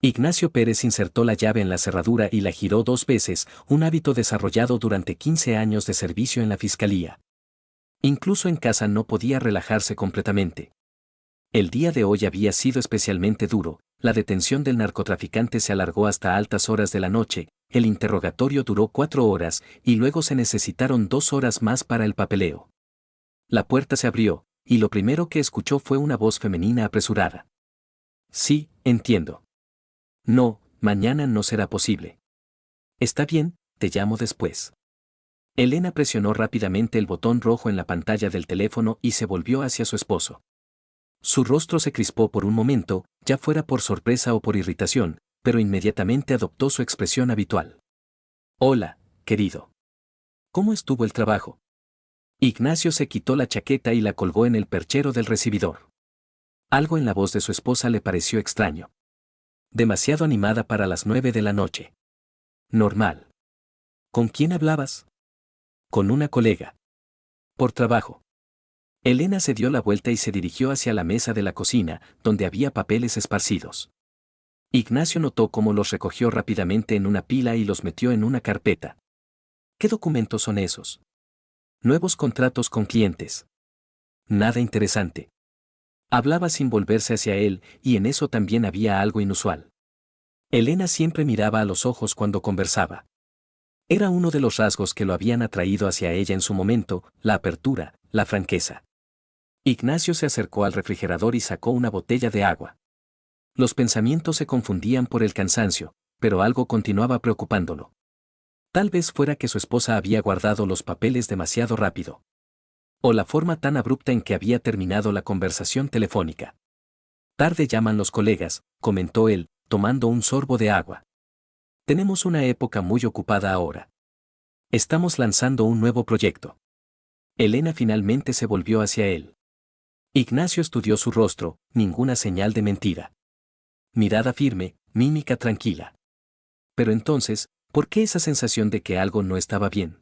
Ignacio Pérez insertó la llave en la cerradura y la giró 2 veces, un hábito desarrollado durante 15 años de servicio en la fiscalía. Incluso en casa no podía relajarse completamente. El día de hoy había sido especialmente duro, la detención del narcotraficante se alargó hasta altas horas de la noche, el interrogatorio duró 4 horas y luego se necesitaron 2 horas más para el papeleo. La puerta se abrió, y lo primero que escuchó fue una voz femenina apresurada. Sí, entiendo. No, mañana no será posible. Está bien, te llamo después. Elena presionó rápidamente el botón rojo en la pantalla del teléfono y se volvió hacia su esposo. Su rostro se crispó por un momento, ya fuera por sorpresa o por irritación, pero inmediatamente adoptó su expresión habitual. Hola, querido. ¿Cómo estuvo el trabajo? Ignacio se quitó la chaqueta y la colgó en el perchero del recibidor. Algo en la voz de su esposa le pareció extraño. Demasiado animada para las 9 de la noche. Normal. ¿Con quién hablabas? Con una colega. Por trabajo. Elena se dio la vuelta y se dirigió hacia la mesa de la cocina, donde había papeles esparcidos. Ignacio notó cómo los recogió rápidamente en una pila y los metió en una carpeta. ¿Qué documentos son esos? Nuevos contratos con clientes. Nada interesante. Hablaba sin volverse hacia él, y en eso también había algo inusual. Elena siempre miraba a los ojos cuando conversaba. Era uno de los rasgos que lo habían atraído hacia ella en su momento, la apertura, la franqueza. Ignacio se acercó al refrigerador y sacó una botella de agua. Los pensamientos se confundían por el cansancio, pero algo continuaba preocupándolo. Tal vez fuera que su esposa había guardado los papeles demasiado rápido. O la forma tan abrupta en que había terminado la conversación telefónica. Tarde llaman los colegas, comentó él, tomando un sorbo de agua. Tenemos una época muy ocupada ahora. Estamos lanzando un nuevo proyecto. Elena finalmente se volvió hacia él. Ignacio estudió su rostro, ninguna señal de mentira. Mirada firme, mímica tranquila. Pero entonces, ¿por qué esa sensación de que algo no estaba bien?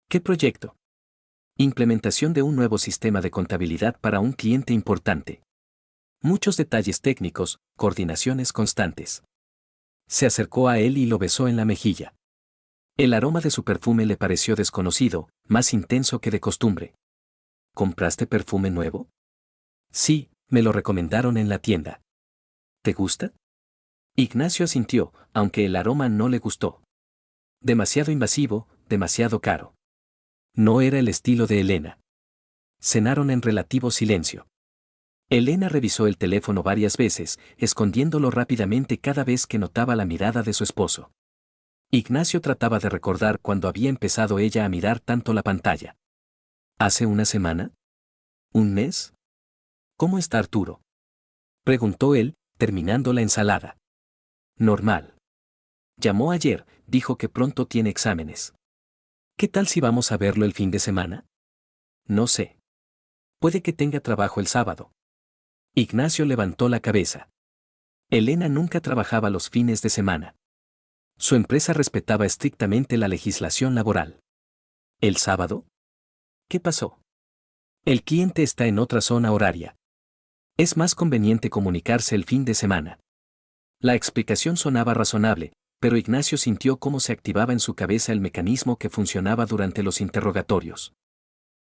¿Qué proyecto? Implementación de un nuevo sistema de contabilidad para un cliente importante. Muchos detalles técnicos, coordinaciones constantes. Se acercó a él y lo besó en la mejilla. El aroma de su perfume le pareció desconocido, más intenso que de costumbre. ¿Compraste perfume nuevo? Sí, me lo recomendaron en la tienda. ¿Te gusta? Ignacio asintió, aunque el aroma no le gustó. Demasiado invasivo, demasiado caro. No era el estilo de Elena. Cenaron en relativo silencio. Elena revisó el teléfono varias veces, escondiéndolo rápidamente cada vez que notaba la mirada de su esposo. Ignacio trataba de recordar cuándo había empezado ella a mirar tanto la pantalla. ¿Hace una semana? ¿Un mes? ¿Cómo está Arturo? Preguntó él, terminando la ensalada. Normal. Llamó ayer, dijo que pronto tiene exámenes. ¿Qué tal si vamos a verlo el fin de semana? No sé. Puede que tenga trabajo el sábado. Ignacio levantó la cabeza. Elena nunca trabajaba los fines de semana. Su empresa respetaba estrictamente la legislación laboral. ¿El sábado? ¿Qué pasó? El cliente está en otra zona horaria. Es más conveniente comunicarse el fin de semana. La explicación sonaba razonable, pero Ignacio sintió cómo se activaba en su cabeza el mecanismo que funcionaba durante los interrogatorios.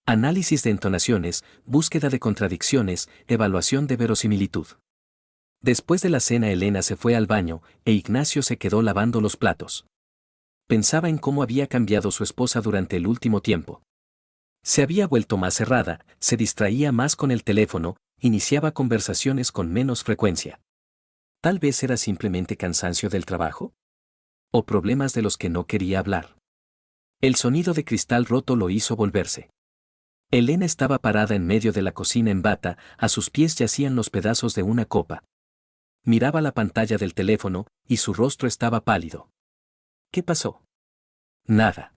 Análisis de entonaciones, búsqueda de contradicciones, evaluación de verosimilitud. Después de la cena Elena se fue al baño, e Ignacio se quedó lavando los platos. Pensaba en cómo había cambiado su esposa durante el último tiempo. Se había vuelto más cerrada, se distraía más con el teléfono, iniciaba conversaciones con menos frecuencia. Tal vez era simplemente cansancio del trabajo. O problemas de los que no quería hablar. El sonido de cristal roto lo hizo volverse. Elena estaba parada en medio de la cocina en bata, a sus pies yacían los pedazos de una copa. Miraba la pantalla del teléfono, y su rostro estaba pálido. ¿Qué pasó? Nada.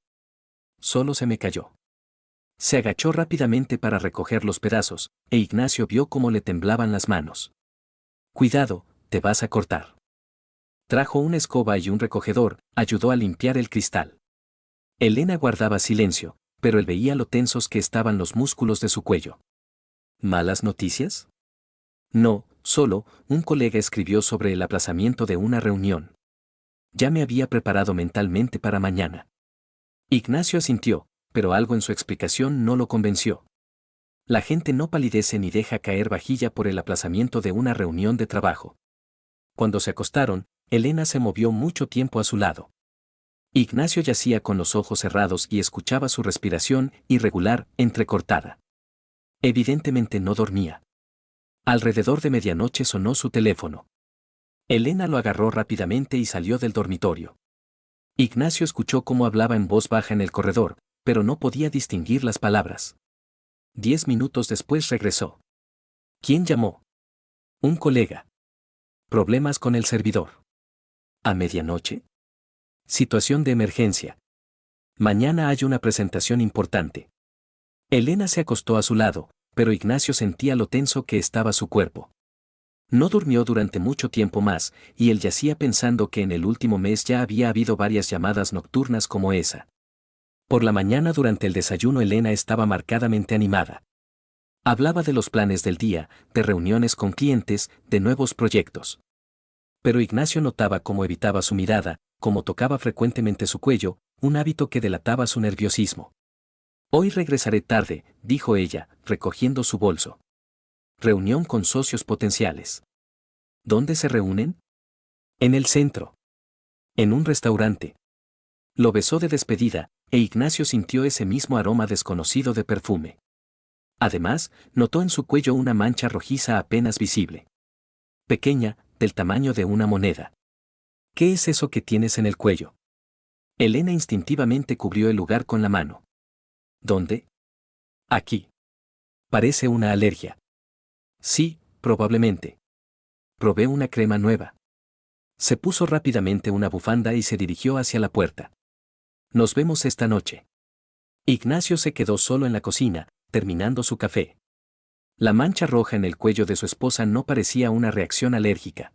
Solo se me cayó. Se agachó rápidamente para recoger los pedazos, e Ignacio vio cómo le temblaban las manos. Cuidado, te vas a cortar. Trajo una escoba y un recogedor, ayudó a limpiar el cristal. Elena guardaba silencio, pero él veía lo tensos que estaban los músculos de su cuello. ¿Malas noticias? No, solo, un colega escribió sobre el aplazamiento de una reunión. Ya me había preparado mentalmente para mañana. Ignacio asintió, pero algo en su explicación no lo convenció. La gente no palidece ni deja caer vajilla por el aplazamiento de una reunión de trabajo. Cuando se acostaron, Elena se movió mucho tiempo a su lado. Ignacio yacía con los ojos cerrados y escuchaba su respiración irregular, entrecortada. Evidentemente no dormía. Alrededor de medianoche sonó su teléfono. Elena lo agarró rápidamente y salió del dormitorio. Ignacio escuchó cómo hablaba en voz baja en el corredor, pero no podía distinguir las palabras. 10 minutos después regresó. ¿Quién llamó? Un colega. Problemas con el servidor. ¿A medianoche? Situación de emergencia. Mañana hay una presentación importante. Elena se acostó a su lado, pero Ignacio sentía lo tenso que estaba su cuerpo. No durmió durante mucho tiempo más, y él yacía pensando que en el último mes ya había habido varias llamadas nocturnas como esa. Por la mañana durante el desayuno Elena estaba marcadamente animada. Hablaba de los planes del día, de reuniones con clientes, de nuevos proyectos. Pero Ignacio notaba cómo evitaba su mirada, cómo tocaba frecuentemente su cuello, un hábito que delataba su nerviosismo. Hoy regresaré tarde, dijo ella, recogiendo su bolso. Reunión con socios potenciales. ¿Dónde se reúnen? En el centro. En un restaurante. Lo besó de despedida, e Ignacio sintió ese mismo aroma desconocido de perfume. Además, notó en su cuello una mancha rojiza apenas visible. Pequeña, del tamaño de una moneda. ¿Qué es eso que tienes en el cuello? Elena instintivamente cubrió el lugar con la mano. ¿Dónde? Aquí. Parece una alergia. Sí, probablemente. Probé una crema nueva. Se puso rápidamente una bufanda y se dirigió hacia la puerta. Nos vemos esta noche. Ignacio se quedó solo en la cocina, terminando su café. La mancha roja en el cuello de su esposa no parecía una reacción alérgica.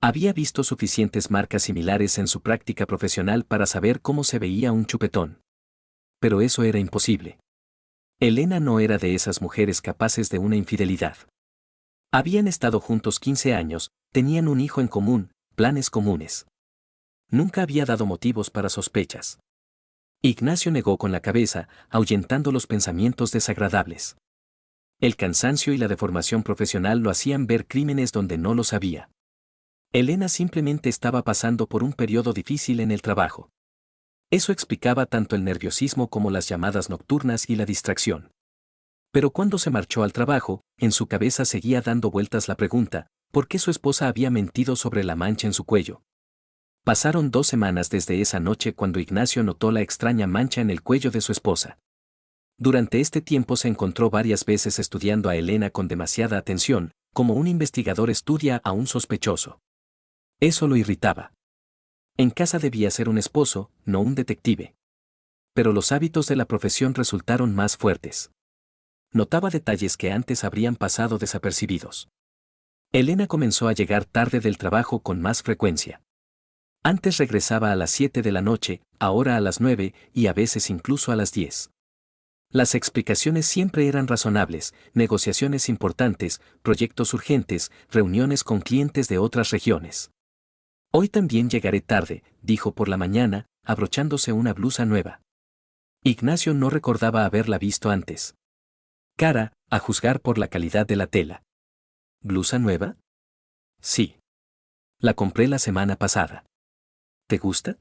Había visto suficientes marcas similares en su práctica profesional para saber cómo se veía un chupetón. Pero eso era imposible. Elena no era de esas mujeres capaces de una infidelidad. Habían estado juntos 15 años, tenían un hijo en común, planes comunes. Nunca había dado motivos para sospechas. Ignacio negó con la cabeza, ahuyentando los pensamientos desagradables. El cansancio y la deformación profesional lo hacían ver crímenes donde no los había. Elena simplemente estaba pasando por un periodo difícil en el trabajo. Eso explicaba tanto el nerviosismo como las llamadas nocturnas y la distracción. Pero cuando se marchó al trabajo, en su cabeza seguía dando vueltas la pregunta, ¿por qué su esposa había mentido sobre la mancha en su cuello? Pasaron 2 semanas desde esa noche cuando Ignacio notó la extraña mancha en el cuello de su esposa. Durante este tiempo se encontró varias veces estudiando a Elena con demasiada atención, como un investigador estudia a un sospechoso. Eso lo irritaba. En casa debía ser un esposo, no un detective. Pero los hábitos de la profesión resultaron más fuertes. Notaba detalles que antes habrían pasado desapercibidos. Elena comenzó a llegar tarde del trabajo con más frecuencia. Antes regresaba a las 7 de la noche, ahora a las 9 y a veces incluso a las 10. Las explicaciones siempre eran razonables: negociaciones importantes, proyectos urgentes, reuniones con clientes de otras regiones. Hoy también llegaré tarde, dijo por la mañana, abrochándose una blusa nueva. Ignacio no recordaba haberla visto antes. Cara, a juzgar por la calidad de la tela. ¿Blusa nueva? Sí. La compré la semana pasada. ¿Te gusta?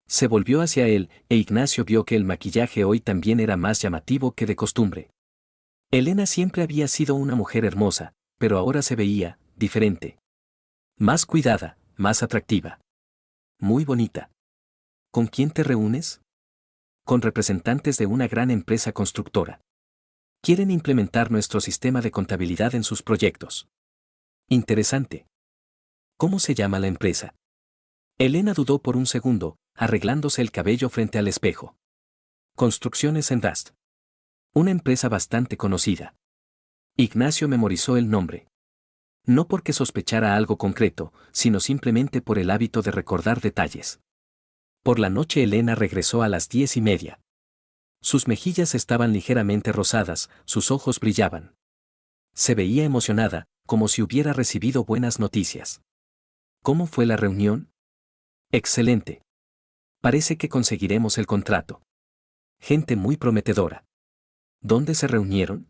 Se volvió hacia él, e Ignacio vio que el maquillaje hoy también era más llamativo que de costumbre. Elena siempre había sido una mujer hermosa, pero ahora se veía diferente. Más cuidada, más atractiva. Muy bonita. ¿Con quién te reúnes? Con representantes de una gran empresa constructora. Quieren implementar nuestro sistema de contabilidad en sus proyectos. Interesante. ¿Cómo se llama la empresa? Elena dudó por un segundo, arreglándose el cabello frente al espejo. Construcciones en Rust. Una empresa bastante conocida. Ignacio memorizó el nombre. No porque sospechara algo concreto, sino simplemente por el hábito de recordar detalles. Por la noche Elena regresó a las 10:30. Sus mejillas estaban ligeramente rosadas, sus ojos brillaban. Se veía emocionada, como si hubiera recibido buenas noticias. ¿Cómo fue la reunión? Excelente. Parece que conseguiremos el contrato. Gente muy prometedora. ¿Dónde se reunieron?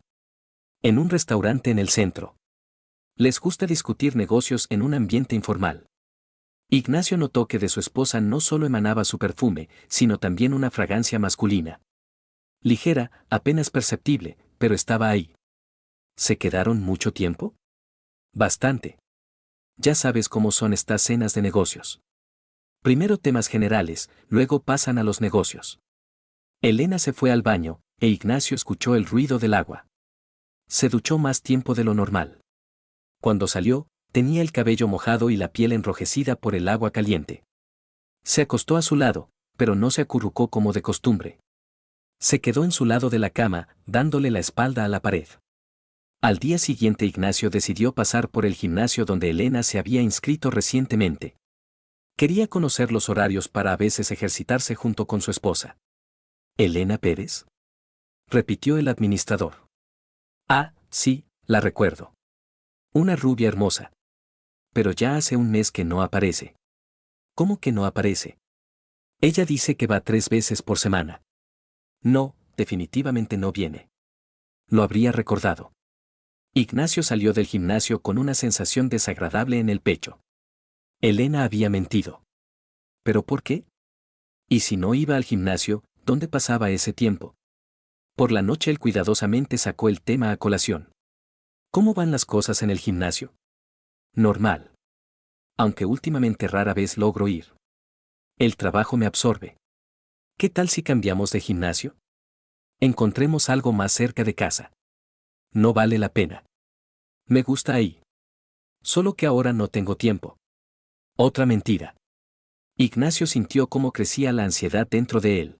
En un restaurante en el centro. Les gusta discutir negocios en un ambiente informal. Ignacio notó que de su esposa no solo emanaba su perfume, sino también una fragancia masculina. Ligera, apenas perceptible, pero estaba ahí. ¿Se quedaron mucho tiempo? Bastante. Ya sabes cómo son estas cenas de negocios. Primero temas generales, luego pasan a los negocios. Elena se fue al baño, e Ignacio escuchó el ruido del agua. Se duchó más tiempo de lo normal. Cuando salió, tenía el cabello mojado y la piel enrojecida por el agua caliente. Se acostó a su lado, pero no se acurrucó como de costumbre. Se quedó en su lado de la cama, dándole la espalda a la pared. Al día siguiente Ignacio decidió pasar por el gimnasio donde Elena se había inscrito recientemente. Quería conocer los horarios para a veces ejercitarse junto con su esposa. ¿Elena Pérez? Repitió el administrador. Ah, sí, la recuerdo. Una rubia hermosa. Pero ya hace un mes que no aparece. ¿Cómo que no aparece? Ella dice que va 3 veces por semana. No, definitivamente no viene. Lo habría recordado. Ignacio salió del gimnasio con una sensación desagradable en el pecho. Elena había mentido. ¿Pero por qué? ¿Y si no iba al gimnasio, dónde pasaba ese tiempo? Por la noche él cuidadosamente sacó el tema a colación. ¿Cómo van las cosas en el gimnasio? Normal. Aunque últimamente rara vez logro ir. El trabajo me absorbe. ¿Qué tal si cambiamos de gimnasio? Encontremos algo más cerca de casa. No vale la pena. Me gusta ahí. Solo que ahora no tengo tiempo. Otra mentira. Ignacio sintió cómo crecía la ansiedad dentro de él.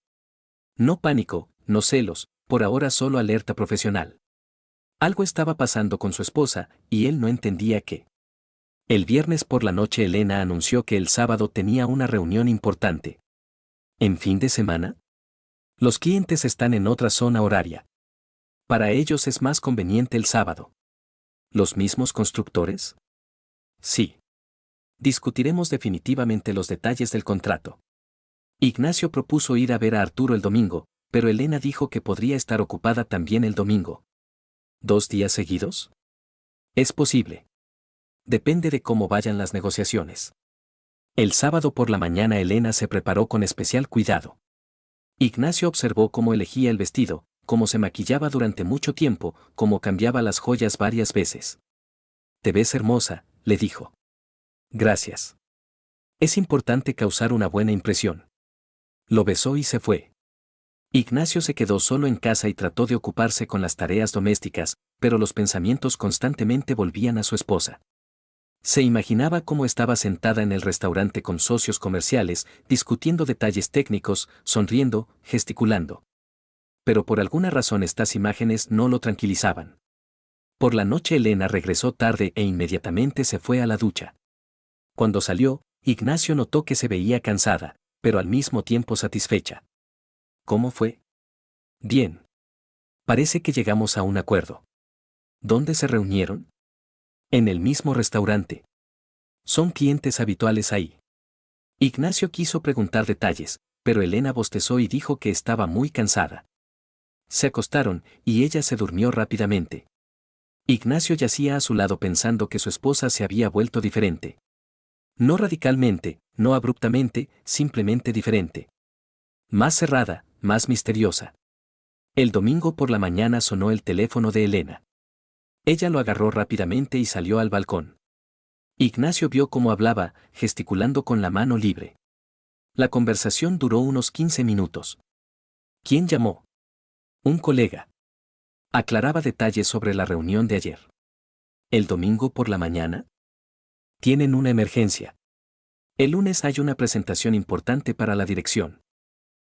No pánico, no celos, por ahora solo alerta profesional. Algo estaba pasando con su esposa, y él no entendía qué. El viernes por la noche Elena anunció que el sábado tenía una reunión importante. ¿En fin de semana? Los clientes están en otra zona horaria. Para ellos es más conveniente el sábado. ¿Los mismos constructores? Sí. Discutiremos definitivamente los detalles del contrato. Ignacio propuso ir a ver a Arturo el domingo, pero Elena dijo que podría estar ocupada también el domingo. ¿2 días seguidos? Es posible. Depende de cómo vayan las negociaciones. El sábado por la mañana Elena se preparó con especial cuidado. Ignacio observó cómo elegía el vestido, cómo se maquillaba durante mucho tiempo, cómo cambiaba las joyas varias veces. Te ves hermosa, le dijo. Gracias. Es importante causar una buena impresión. Lo besó y se fue. Ignacio se quedó solo en casa y trató de ocuparse con las tareas domésticas, pero los pensamientos constantemente volvían a su esposa. Se imaginaba cómo estaba sentada en el restaurante con socios comerciales, discutiendo detalles técnicos, sonriendo, gesticulando. Pero por alguna razón estas imágenes no lo tranquilizaban. Por la noche Elena regresó tarde e inmediatamente se fue a la ducha. Cuando salió, Ignacio notó que se veía cansada, pero al mismo tiempo satisfecha. ¿Cómo fue? Bien. Parece que llegamos a un acuerdo. ¿Dónde se reunieron? En el mismo restaurante. Son clientes habituales ahí. Ignacio quiso preguntar detalles, pero Elena bostezó y dijo que estaba muy cansada. Se acostaron, y ella se durmió rápidamente. Ignacio yacía a su lado pensando que su esposa se había vuelto diferente. No radicalmente, no abruptamente, simplemente diferente. Más cerrada, más misteriosa. El domingo por la mañana sonó el teléfono de Elena. Ella lo agarró rápidamente y salió al balcón. Ignacio vio cómo hablaba, gesticulando con la mano libre. La conversación duró unos 15 minutos. ¿Quién llamó? Un colega. Aclaraba detalles sobre la reunión de ayer. ¿El domingo por la mañana? Tienen una emergencia. El lunes hay una presentación importante para la dirección.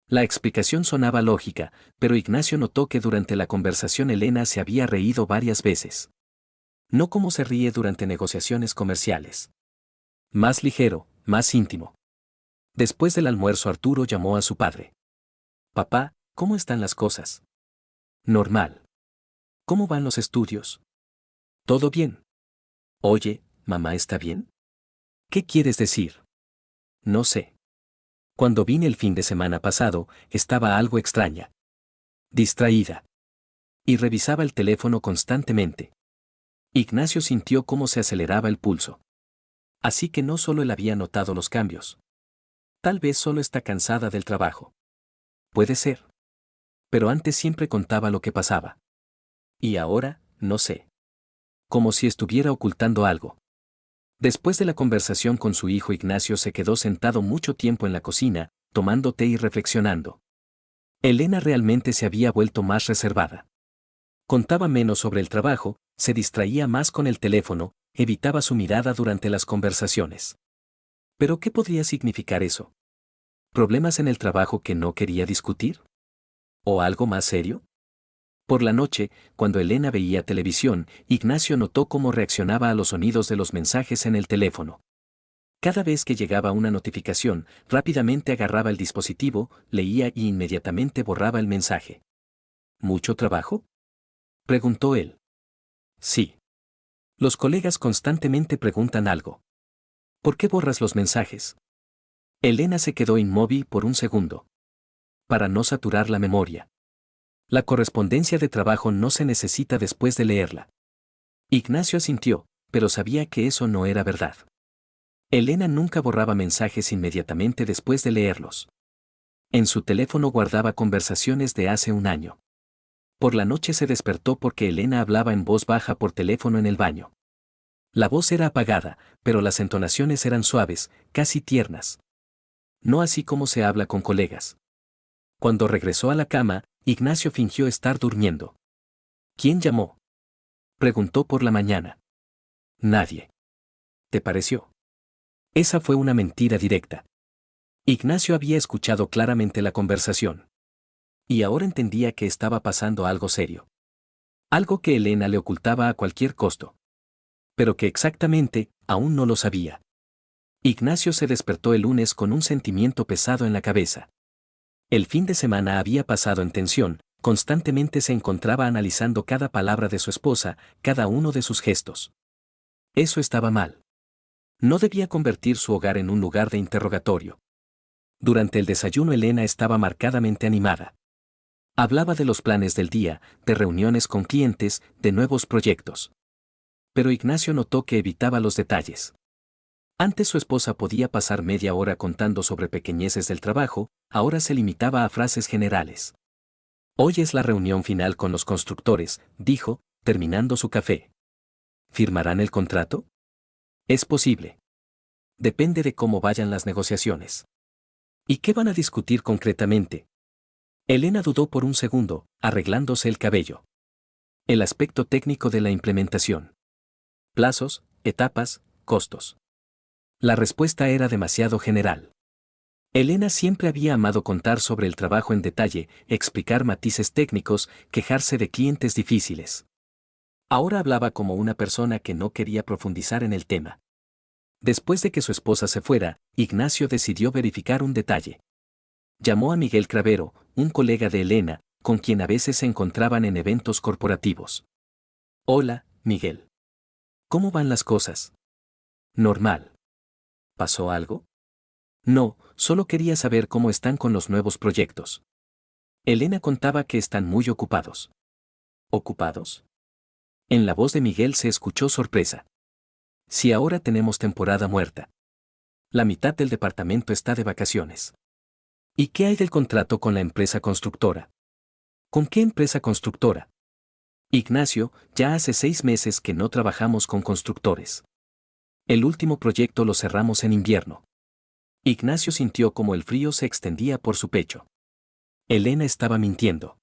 La explicación sonaba lógica, pero Ignacio notó que durante la conversación Elena se había reído varias veces. No como se ríe durante negociaciones comerciales. Más ligero, más íntimo. Después del almuerzo Arturo llamó a su padre. Papá, ¿cómo están las cosas? Normal. ¿Cómo van los estudios? Todo bien. Oye, ¿mamá está bien? ¿Qué quieres decir? No sé. Cuando vine el fin de semana pasado, estaba algo extraña. Distraída. Y revisaba el teléfono constantemente. Ignacio sintió cómo se aceleraba el pulso. Así que no solo él había notado los cambios. Tal vez solo está cansada del trabajo. Puede ser. Pero antes siempre contaba lo que pasaba. Y ahora, no sé. Como si estuviera ocultando algo. Después de la conversación con su hijo, Ignacio se quedó sentado mucho tiempo en la cocina, tomando té y reflexionando. Elena realmente se había vuelto más reservada. Contaba menos sobre el trabajo, se distraía más con el teléfono, evitaba su mirada durante las conversaciones. ¿Pero qué podría significar eso? ¿Problemas en el trabajo que no quería discutir? ¿O algo más serio? Por la noche, cuando Elena veía televisión, Ignacio notó cómo reaccionaba a los sonidos de los mensajes en el teléfono. Cada vez que llegaba una notificación, rápidamente agarraba el dispositivo, leía y inmediatamente borraba el mensaje. ¿Mucho trabajo?, preguntó él. Sí. Los colegas constantemente preguntan algo. ¿Por qué borras los mensajes? Elena se quedó inmóvil por un segundo. Para no saturar la memoria. La correspondencia de trabajo no se necesita después de leerla. Ignacio asintió, pero sabía que eso no era verdad. Elena nunca borraba mensajes inmediatamente después de leerlos. En su teléfono guardaba conversaciones de hace un año. Por la noche se despertó porque Elena hablaba en voz baja por teléfono en el baño. La voz era apagada, pero las entonaciones eran suaves, casi tiernas. No así como se habla con colegas. Cuando regresó a la cama, Ignacio fingió estar durmiendo. ¿Quién llamó?, preguntó por la mañana. Nadie. ¿Te pareció? Esa fue una mentira directa. Ignacio había escuchado claramente la conversación. Y ahora entendía que estaba pasando algo serio. Algo que Elena le ocultaba a cualquier costo. Pero que exactamente, aún no lo sabía. Ignacio se despertó el lunes con un sentimiento pesado en la cabeza. El fin de semana había pasado en tensión, constantemente se encontraba analizando cada palabra de su esposa, cada uno de sus gestos. Eso estaba mal. No debía convertir su hogar en un lugar de interrogatorio. Durante el desayuno Elena estaba marcadamente animada. Hablaba de los planes del día, de reuniones con clientes, de nuevos proyectos. Pero Ignacio notó que evitaba los detalles. Antes su esposa podía pasar media hora contando sobre pequeñeces del trabajo, ahora se limitaba a frases generales. Hoy es la reunión final con los constructores, dijo, terminando su café. ¿Firmarán el contrato? Es posible. Depende de cómo vayan las negociaciones. ¿Y qué van a discutir concretamente? Elena dudó por un segundo, arreglándose el cabello. El aspecto técnico de la implementación. Plazos, etapas, costos. La respuesta era demasiado general. Elena siempre había amado contar sobre el trabajo en detalle, explicar matices técnicos, quejarse de clientes difíciles. Ahora hablaba como una persona que no quería profundizar en el tema. Después de que su esposa se fuera, Ignacio decidió verificar un detalle. Llamó a Miguel Cravero, un colega de Elena, con quien a veces se encontraban en eventos corporativos. Hola, Miguel. ¿Cómo van las cosas? Normal. ¿Pasó algo? No, solo quería saber cómo están con los nuevos proyectos. Elena contaba que están muy ocupados. ¿Ocupados? En la voz de Miguel se escuchó sorpresa. Si ahora tenemos temporada muerta. La mitad del departamento está de vacaciones. ¿Y qué hay del contrato con la empresa constructora? ¿Con qué empresa constructora? Ignacio, ya hace 6 meses que no trabajamos con constructores. El último proyecto lo cerramos en invierno. Ignacio sintió como el frío se extendía por su pecho. Elena estaba mintiendo.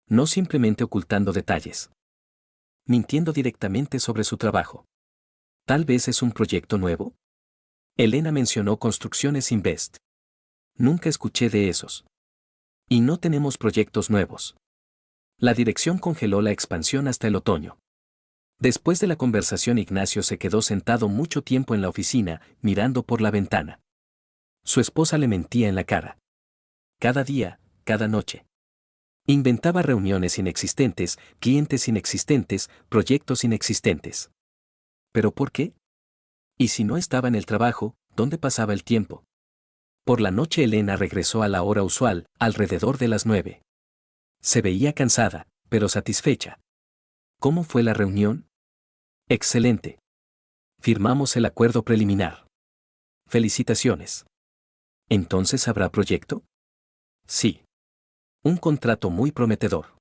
No simplemente ocultando detalles. Mintiendo directamente sobre su trabajo. ¿Tal vez es un proyecto nuevo? Elena mencionó Construcciones Invest. Nunca escuché de esos. Y no tenemos proyectos nuevos. La dirección congeló la expansión hasta el otoño. Después de la conversación Ignacio se quedó sentado mucho tiempo en la oficina, mirando por la ventana. Su esposa le mentía en la cara. Cada día, cada noche. Inventaba reuniones inexistentes, clientes inexistentes, proyectos inexistentes. ¿Pero por qué? Y si no estaba en el trabajo, ¿dónde pasaba el tiempo? Por la noche Elena regresó a la hora usual, alrededor de las 9. Se veía cansada, pero satisfecha. ¿Cómo fue la reunión? Excelente. Firmamos el acuerdo preliminar. Felicitaciones. ¿Entonces habrá proyecto? Sí. Un contrato muy prometedor.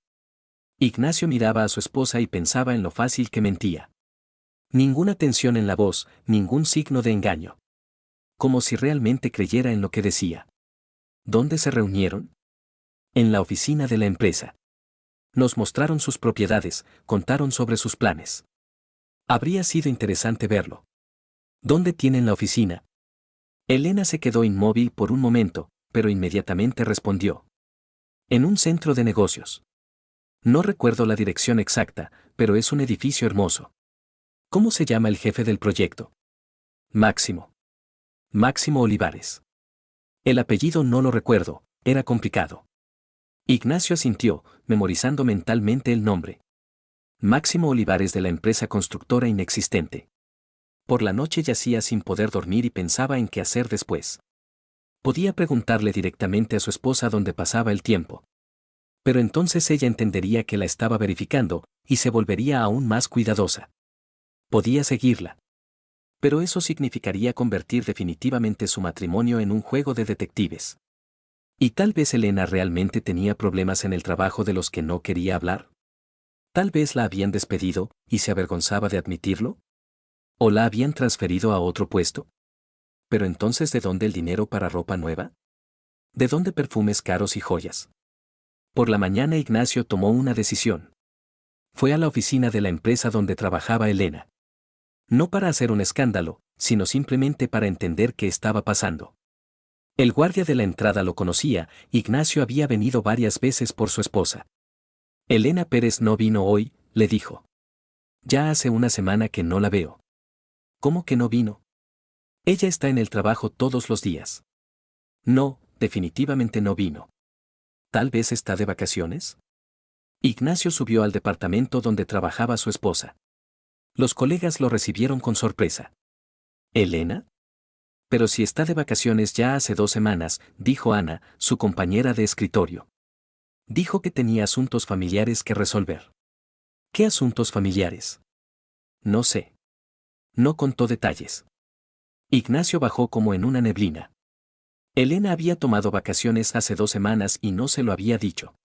Ignacio miraba a su esposa y pensaba en lo fácil que mentía. Ninguna tensión en la voz, ningún signo de engaño. Como si realmente creyera en lo que decía. ¿Dónde se reunieron? En la oficina de la empresa. Nos mostraron sus propiedades, contaron sobre sus planes. Habría sido interesante verlo. ¿Dónde tienen la oficina? Elena se quedó inmóvil por un momento, pero inmediatamente respondió. En un centro de negocios. No recuerdo la dirección exacta, pero es un edificio hermoso. ¿Cómo se llama el jefe del proyecto? Máximo. Máximo Olivares. El apellido no lo recuerdo, era complicado. Ignacio asintió, memorizando mentalmente el nombre. Máximo Olivares de la empresa constructora inexistente. Por la noche yacía sin poder dormir y pensaba en qué hacer después. Podía preguntarle directamente a su esposa dónde pasaba el tiempo. Pero entonces ella entendería que la estaba verificando, y se volvería aún más cuidadosa. Podía seguirla. Pero eso significaría convertir definitivamente su matrimonio en un juego de detectives. ¿Y tal vez Elena realmente tenía problemas en el trabajo de los que no quería hablar? Tal vez la habían despedido, y se avergonzaba de admitirlo. ¿O la habían transferido a otro puesto? Pero entonces, ¿de dónde el dinero para ropa nueva? ¿De dónde perfumes caros y joyas? Por la mañana Ignacio tomó una decisión. Fue a la oficina de la empresa donde trabajaba Elena. No para hacer un escándalo, sino simplemente para entender qué estaba pasando. El guardia de la entrada lo conocía, Ignacio había venido varias veces por su esposa. Elena Pérez no vino hoy, le dijo. Ya hace una semana que no la veo. ¿Cómo que no vino? Ella está en el trabajo todos los días. No, definitivamente no vino. ¿Tal vez está de vacaciones? Ignacio subió al departamento donde trabajaba su esposa. Los colegas lo recibieron con sorpresa. ¿Elena? Pero si está de vacaciones ya hace 2 semanas, dijo Ana, su compañera de escritorio. Dijo que tenía asuntos familiares que resolver. ¿Qué asuntos familiares? No sé. No contó detalles. Ignacio bajó como en una neblina. Elena había tomado vacaciones hace 2 semanas y no se lo había dicho.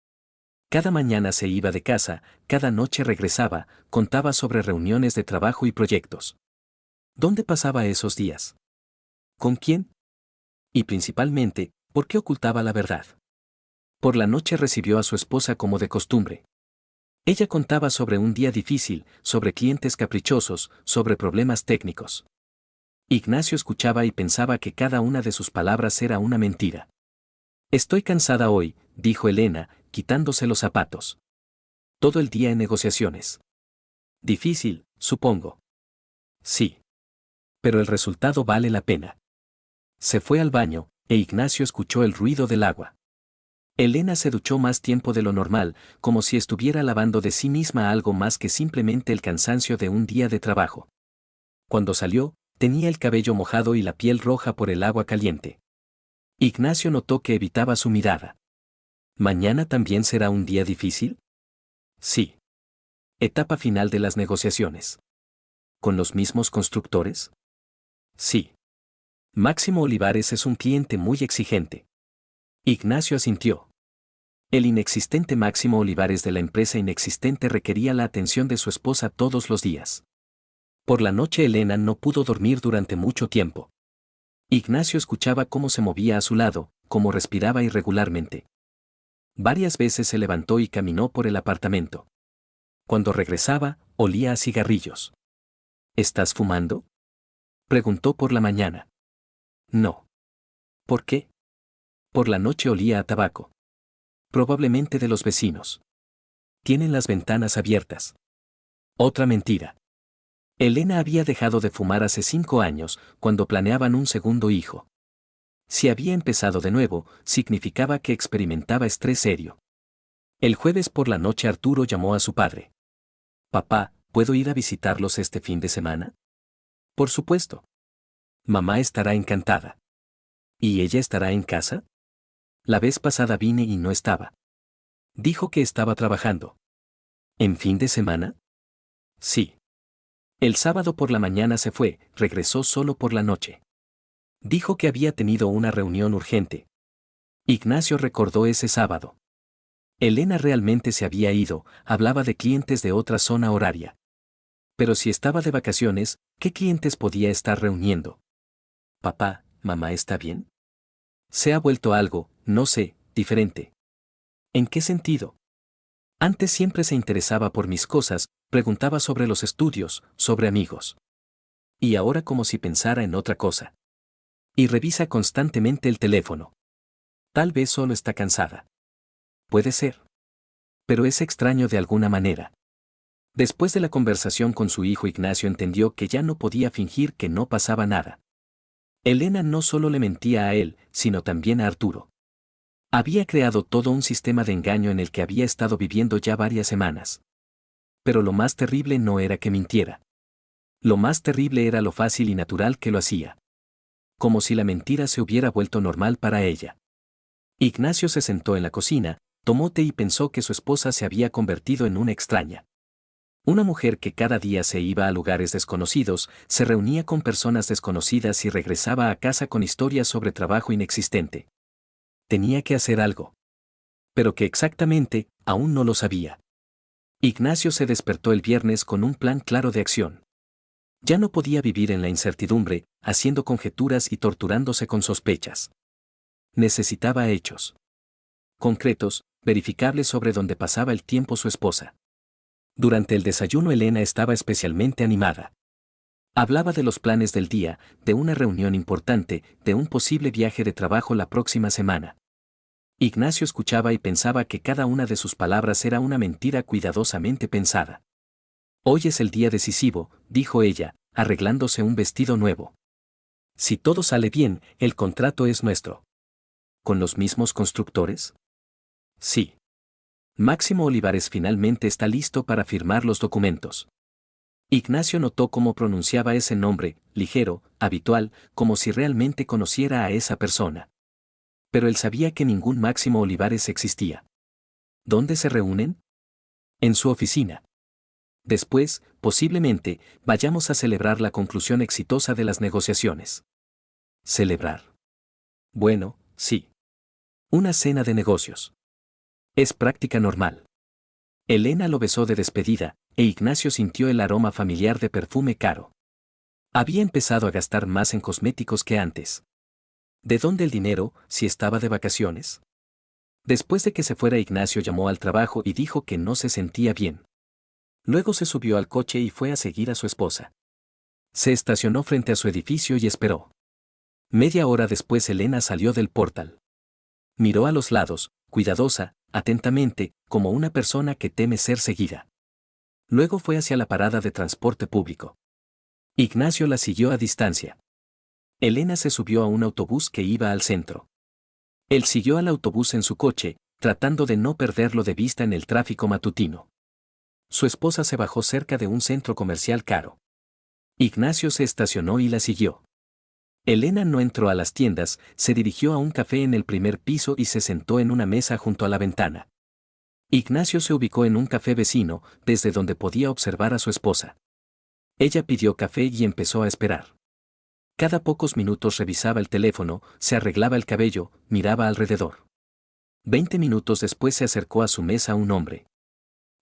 Cada mañana se iba de casa, cada noche regresaba, contaba sobre reuniones de trabajo y proyectos. ¿Dónde pasaba esos días? ¿Con quién? Y principalmente, ¿por qué ocultaba la verdad? Por la noche recibió a su esposa como de costumbre. Ella contaba sobre un día difícil, sobre clientes caprichosos, sobre problemas técnicos. Ignacio escuchaba y pensaba que cada una de sus palabras era una mentira. Estoy cansada hoy, dijo Elena, quitándose los zapatos. Todo el día en negociaciones. Difícil, supongo. Sí. Pero el resultado vale la pena. Se fue al baño, e Ignacio escuchó el ruido del agua. Elena se duchó más tiempo de lo normal, como si estuviera lavando de sí misma algo más que simplemente el cansancio de un día de trabajo. Cuando salió, tenía el cabello mojado y la piel roja por el agua caliente. Ignacio notó que evitaba su mirada. ¿Mañana también será un día difícil? Sí. Etapa final de las negociaciones. ¿Con los mismos constructores? Sí. Máximo Olivares es un cliente muy exigente. Ignacio asintió. El inexistente Máximo Olivares de la empresa inexistente requería la atención de su esposa todos los días. Por la noche Elena no pudo dormir durante mucho tiempo. Ignacio escuchaba cómo se movía a su lado, cómo respiraba irregularmente. Varias veces se levantó y caminó por el apartamento. Cuando regresaba, olía a cigarrillos. ¿Estás fumando? Preguntó por la mañana. No. ¿Por qué? Por la noche olía a tabaco. Probablemente de los vecinos. Tienen las ventanas abiertas. Otra mentira. Elena había dejado de fumar hace 5 años, cuando planeaban un segundo hijo. Si había empezado de nuevo, significaba que experimentaba estrés serio. El jueves por la noche Arturo llamó a su padre. Papá, ¿puedo ir a visitarlos este fin de semana? Por supuesto. Mamá estará encantada. ¿Y ella estará en casa? La vez pasada vine y no estaba. Dijo que estaba trabajando. ¿En fin de semana? Sí. El sábado por la mañana se fue, regresó solo por la noche. Dijo que había tenido una reunión urgente. Ignacio recordó ese sábado. Elena realmente se había ido, hablaba de clientes de otra zona horaria. Pero si estaba de vacaciones, ¿qué clientes podía estar reuniendo? Papá, ¿mamá está bien? Se ha vuelto algo, no sé, diferente. ¿En qué sentido? Antes siempre se interesaba por mis cosas, preguntaba sobre los estudios, sobre amigos. Y ahora como si pensara en otra cosa. Y revisa constantemente el teléfono. Tal vez solo está cansada. Puede ser. Pero es extraño de alguna manera. Después de la conversación con su hijo Ignacio entendió que ya no podía fingir que no pasaba nada. Elena no solo le mentía a él, sino también a Arturo. Había creado todo un sistema de engaño en el que había estado viviendo ya varias semanas. Pero lo más terrible no era que mintiera. Lo más terrible era lo fácil y natural que lo hacía. Como si la mentira se hubiera vuelto normal para ella. Ignacio se sentó en la cocina, tomó té y pensó que su esposa se había convertido en una extraña. Una mujer que cada día se iba a lugares desconocidos, se reunía con personas desconocidas y regresaba a casa con historias sobre trabajo inexistente. Tenía que hacer algo. Pero que exactamente, aún no lo sabía. Ignacio se despertó el viernes con un plan claro de acción. Ya no podía vivir en la incertidumbre, haciendo conjeturas y torturándose con sospechas. Necesitaba hechos concretos, verificables sobre dónde pasaba el tiempo su esposa. Durante el desayuno Elena estaba especialmente animada. Hablaba de los planes del día, de una reunión importante, de un posible viaje de trabajo la próxima semana. Ignacio escuchaba y pensaba que cada una de sus palabras era una mentira cuidadosamente pensada. Hoy es el día decisivo, dijo ella, arreglándose un vestido nuevo. Si todo sale bien, el contrato es nuestro. ¿Con los mismos constructores? Sí. Máximo Olivares finalmente está listo para firmar los documentos. Ignacio notó cómo pronunciaba ese nombre, ligero, habitual, como si realmente conociera a esa persona. Pero él sabía que ningún Máximo Olivares existía. ¿Dónde se reúnen? En su oficina. Después, posiblemente, vayamos a celebrar la conclusión exitosa de las negociaciones. ¿Celebrar? Bueno, sí. Una cena de negocios. Es práctica normal. Elena lo besó de despedida, e Ignacio sintió el aroma familiar de perfume caro. Había empezado a gastar más en cosméticos que antes. ¿De dónde el dinero, si estaba de vacaciones? Después de que se fuera Ignacio llamó al trabajo y dijo que no se sentía bien. Luego se subió al coche y fue a seguir a su esposa. Se estacionó frente a su edificio y esperó. Media hora después Elena salió del portal. Miró a los lados, cuidadosa, atentamente, como una persona que teme ser seguida. Luego fue hacia la parada de transporte público. Ignacio la siguió a distancia. Elena se subió a un autobús que iba al centro. Él siguió al autobús en su coche, tratando de no perderlo de vista en el tráfico matutino. Su esposa se bajó cerca de un centro comercial caro. Ignacio se estacionó y la siguió. Elena no entró a las tiendas, se dirigió a un café en el primer piso y se sentó en una mesa junto a la ventana. Ignacio se ubicó en un café vecino, desde donde podía observar a su esposa. Ella pidió café y empezó a esperar. Cada pocos minutos revisaba el teléfono, se arreglaba el cabello, miraba alrededor. 20 minutos después se acercó a su mesa un hombre.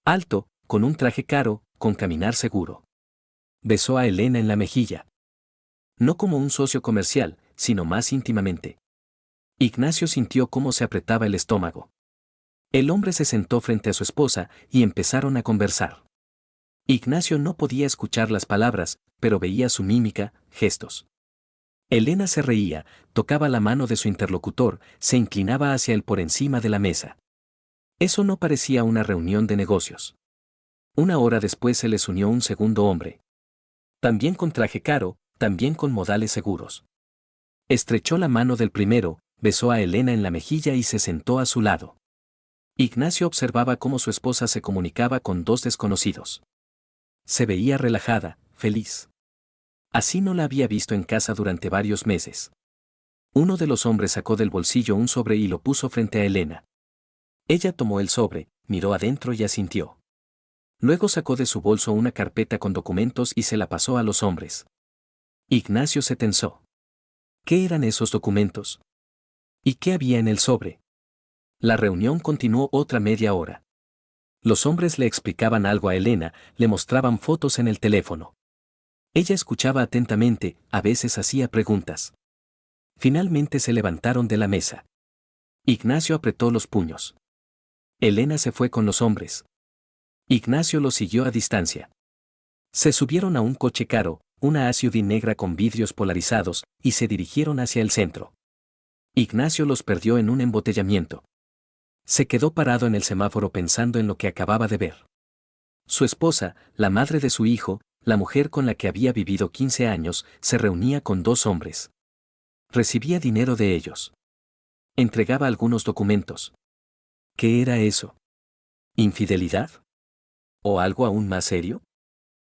Alto, con un traje caro, con caminar seguro. Besó a Elena en la mejilla. No como un socio comercial, sino más íntimamente. Ignacio sintió cómo se apretaba el estómago. El hombre se sentó frente a su esposa y empezaron a conversar. Ignacio no podía escuchar las palabras, pero veía su mímica, gestos. Elena se reía, tocaba la mano de su interlocutor, se inclinaba hacia él por encima de la mesa. Eso no parecía una reunión de negocios. Una hora después se les unió un segundo hombre. También con traje caro, también con modales seguros. Estrechó la mano del primero, besó a Elena en la mejilla y se sentó a su lado. Ignacio observaba cómo su esposa se comunicaba con dos desconocidos. Se veía relajada, feliz. Así no la había visto en casa durante varios meses. Uno de los hombres sacó del bolsillo un sobre y lo puso frente a Elena. Ella tomó el sobre, miró adentro y asintió. Luego sacó de su bolso una carpeta con documentos y se la pasó a los hombres. Ignacio se tensó. ¿Qué eran esos documentos? ¿Y qué había en el sobre? La reunión continuó otra media hora. Los hombres le explicaban algo a Elena, le mostraban fotos en el teléfono. Ella escuchaba atentamente, a veces hacía preguntas. Finalmente se levantaron de la mesa. Ignacio apretó los puños. Elena se fue con los hombres. Ignacio los siguió a distancia. Se subieron a un coche caro, una SUV negra con vidrios polarizados, y se dirigieron hacia el centro. Ignacio los perdió en un embotellamiento. Se quedó parado en el semáforo pensando en lo que acababa de ver. Su esposa, la madre de su hijo, la mujer con la que había vivido 15 años, se reunía con dos hombres. Recibía dinero de ellos. Entregaba algunos documentos. ¿Qué era eso? ¿Infidelidad? ¿O algo aún más serio?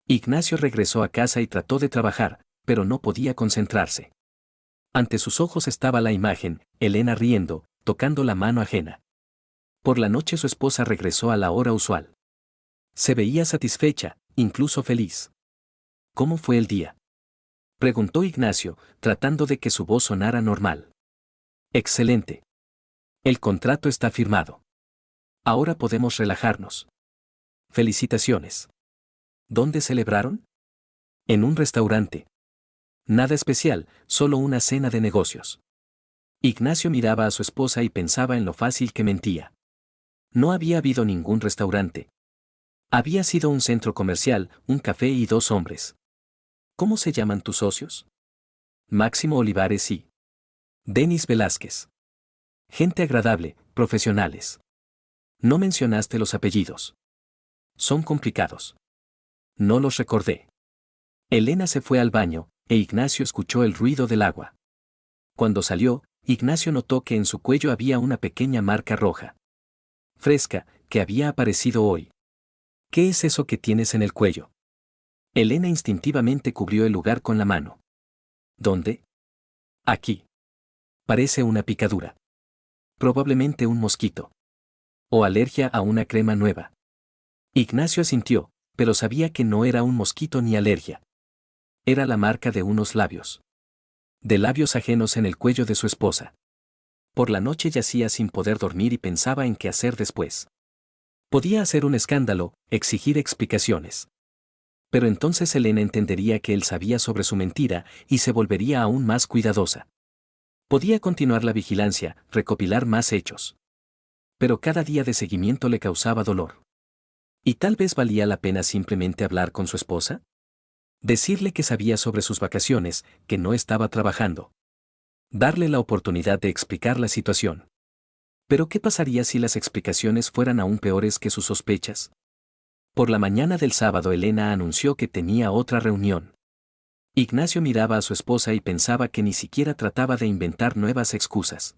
Ignacio regresó a casa y trató de trabajar, pero no podía concentrarse. Ante sus ojos estaba la imagen, Elena riendo, tocando la mano ajena. Por la noche su esposa regresó a la hora usual. Se veía satisfecha, incluso feliz. ¿Cómo fue el día?, preguntó Ignacio, tratando de que su voz sonara normal. Excelente. El contrato está firmado. Ahora podemos relajarnos. Felicitaciones. ¿Dónde celebraron? En un restaurante. Nada especial, solo una cena de negocios. Ignacio miraba a su esposa y pensaba en lo fácil que mentía. No había habido ningún restaurante. Había sido un centro comercial, un café y dos hombres. ¿Cómo se llaman tus socios? Máximo Olivares y Denis Velázquez. Gente agradable, profesionales. No mencionaste los apellidos. Son complicados. No los recordé. Elena se fue al baño, e Ignacio escuchó el ruido del agua. Cuando salió, Ignacio notó que en su cuello había una pequeña marca roja. Fresca, que había aparecido hoy. ¿Qué es eso que tienes en el cuello? Elena instintivamente cubrió el lugar con la mano. ¿Dónde? Aquí. Parece una picadura. Probablemente un mosquito. O alergia a una crema nueva. Ignacio asintió, pero sabía que no era un mosquito ni alergia. Era la marca de unos labios. De labios ajenos en el cuello de su esposa. Por la noche yacía sin poder dormir y pensaba en qué hacer después. Podía hacer un escándalo, exigir explicaciones. Pero entonces Elena entendería que él sabía sobre su mentira y se volvería aún más cuidadosa. Podía continuar la vigilancia, recopilar más hechos. Pero cada día de seguimiento le causaba dolor. ¿Y tal vez valía la pena simplemente hablar con su esposa? Decirle que sabía sobre sus vacaciones, que no estaba trabajando. Darle la oportunidad de explicar la situación. Pero ¿qué pasaría si las explicaciones fueran aún peores que sus sospechas? Por la mañana del sábado Elena anunció que tenía otra reunión. Ignacio miraba a su esposa y pensaba que ni siquiera trataba de inventar nuevas excusas.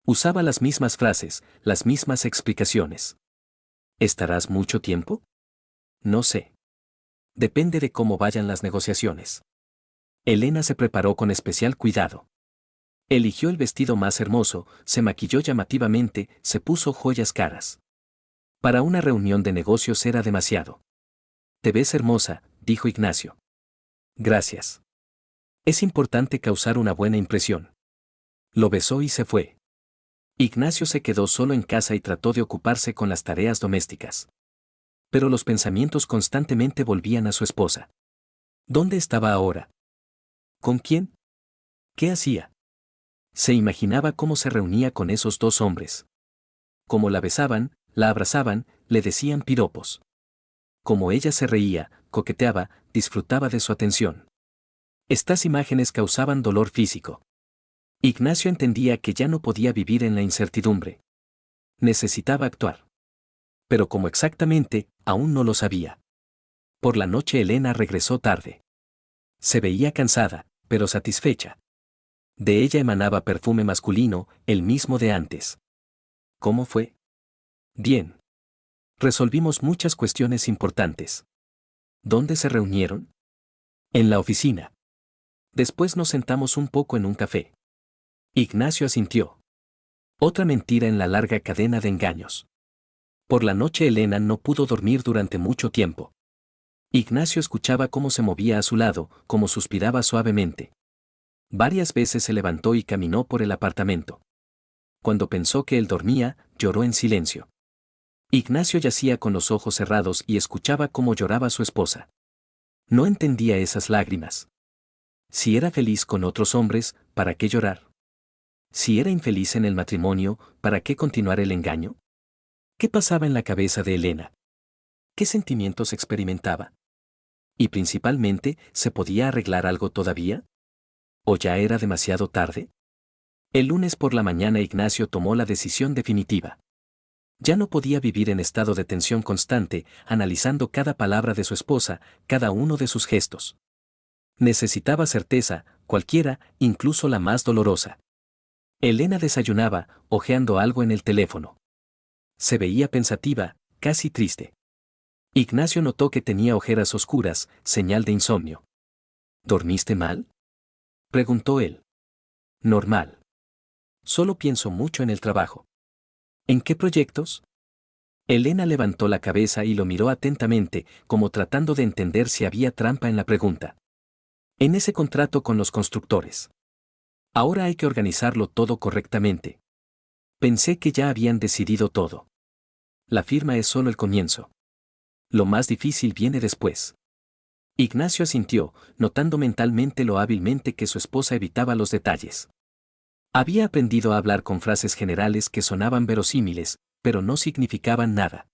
Usaba las mismas frases, las mismas explicaciones. ¿Estarás mucho tiempo? No sé. Depende de cómo vayan las negociaciones. Elena se preparó con especial cuidado. Eligió el vestido más hermoso, se maquilló llamativamente, se puso joyas caras. Para una reunión de negocios era demasiado. Te ves hermosa, dijo Ignacio. Gracias. Es importante causar una buena impresión. Lo besó y se fue. Ignacio se quedó solo en casa y trató de ocuparse con las tareas domésticas. Pero los pensamientos constantemente volvían a su esposa. ¿Dónde estaba ahora? ¿Con quién? ¿Qué hacía? Se imaginaba cómo se reunía con esos dos hombres. Cómo la besaban, la abrazaban, le decían piropos. Cómo ella se reía, coqueteaba, disfrutaba de su atención. Estas imágenes causaban dolor físico. Ignacio entendía que ya no podía vivir en la incertidumbre. Necesitaba actuar. Pero cómo exactamente, aún no lo sabía. Por la noche Elena regresó tarde. Se veía cansada, pero satisfecha. De ella emanaba perfume masculino, el mismo de antes. ¿Cómo fue? Bien. Resolvimos muchas cuestiones importantes. ¿Dónde se reunieron? En la oficina. Después nos sentamos un poco en un café. Ignacio asintió. Otra mentira en la larga cadena de engaños. Por la noche Elena no pudo dormir durante mucho tiempo. Ignacio escuchaba cómo se movía a su lado, cómo suspiraba suavemente. Varias veces se levantó y caminó por el apartamento. Cuando pensó que él dormía, lloró en silencio. Ignacio yacía con los ojos cerrados y escuchaba cómo lloraba su esposa. No entendía esas lágrimas. Si era feliz con otros hombres, ¿para qué llorar? Si era infeliz en el matrimonio, ¿para qué continuar el engaño? ¿Qué pasaba en la cabeza de Elena? ¿Qué sentimientos experimentaba? Y principalmente, ¿se podía arreglar algo todavía? ¿O ya era demasiado tarde? El lunes por la mañana Ignacio tomó la decisión definitiva. Ya no podía vivir en estado de tensión constante, analizando cada palabra de su esposa, cada uno de sus gestos. Necesitaba certeza, cualquiera, incluso la más dolorosa. Elena desayunaba, hojeando algo en el teléfono. Se veía pensativa, casi triste. Ignacio notó que tenía ojeras oscuras, señal de insomnio. ¿Dormiste mal?, preguntó él. Normal. Solo pienso mucho en el trabajo. ¿En qué proyectos? Elena levantó la cabeza y lo miró atentamente, como tratando de entender si había trampa en la pregunta. En ese contrato con los constructores. Ahora hay que organizarlo todo correctamente. Pensé que ya habían decidido todo. La firma es solo el comienzo. Lo más difícil viene después. Ignacio asintió, notando mentalmente lo hábilmente que su esposa evitaba los detalles. Había aprendido a hablar con frases generales que sonaban verosímiles, pero no significaban nada.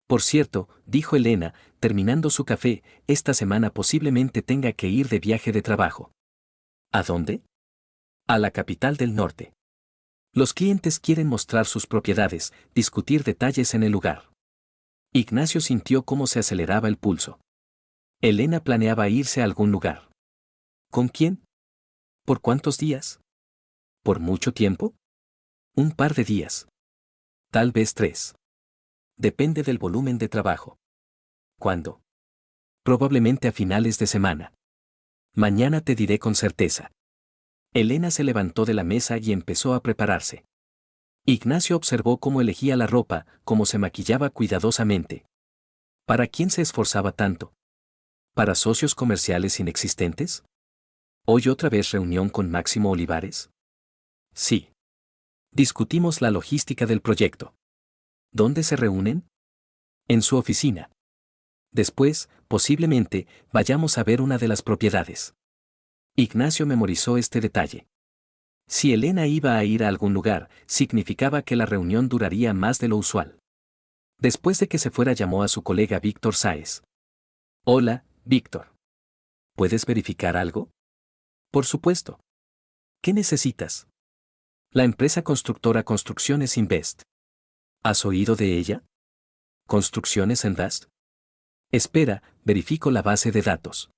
Por cierto, dijo Elena, terminando su café, esta semana posiblemente tenga que ir de viaje de trabajo. ¿A dónde? A la capital del norte. Los clientes quieren mostrar sus propiedades, discutir detalles en el lugar. Ignacio sintió cómo se aceleraba el pulso. Elena planeaba irse a algún lugar. ¿Con quién? ¿Por cuántos días? ¿Por mucho tiempo? Un par de días. Tal vez 3. Depende del volumen de trabajo. ¿Cuándo? Probablemente a finales de semana. Mañana te diré con certeza. Elena se levantó de la mesa y empezó a prepararse. Ignacio observó cómo elegía la ropa, cómo se maquillaba cuidadosamente. ¿Para quién se esforzaba tanto? ¿Para socios comerciales inexistentes? ¿Hoy otra vez reunión con Máximo Olivares? Sí. Discutimos la logística del proyecto. ¿Dónde se reúnen? En su oficina. Después, posiblemente, vayamos a ver una de las propiedades. Ignacio memorizó este detalle. Si Elena iba a ir a algún lugar, significaba que la reunión duraría más de lo usual. Después de que se fuera llamó a su colega Víctor Sáez. Hola, Víctor. ¿Puedes verificar algo? Por supuesto. ¿Qué necesitas? La empresa constructora Construcciones Invest. ¿Has oído de ella? ¿Construcciones Invest? Espera, verifico la base de datos.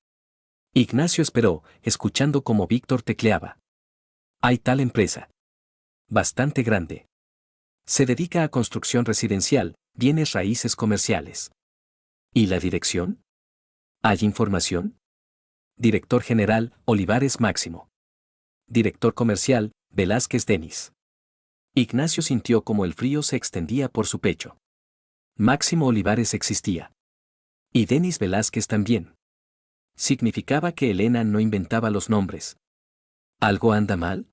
Ignacio esperó, escuchando cómo Víctor tecleaba. Hay tal empresa. Bastante grande. Se dedica a construcción residencial, bienes raíces comerciales. ¿Y la dirección? ¿Hay información? Director general, Olivares Máximo. Director comercial, Velázquez Denis. Ignacio sintió como el frío se extendía por su pecho. Máximo Olivares existía. Y Denis Velázquez también. Significaba que Elena no inventaba los nombres. ¿Algo anda mal?,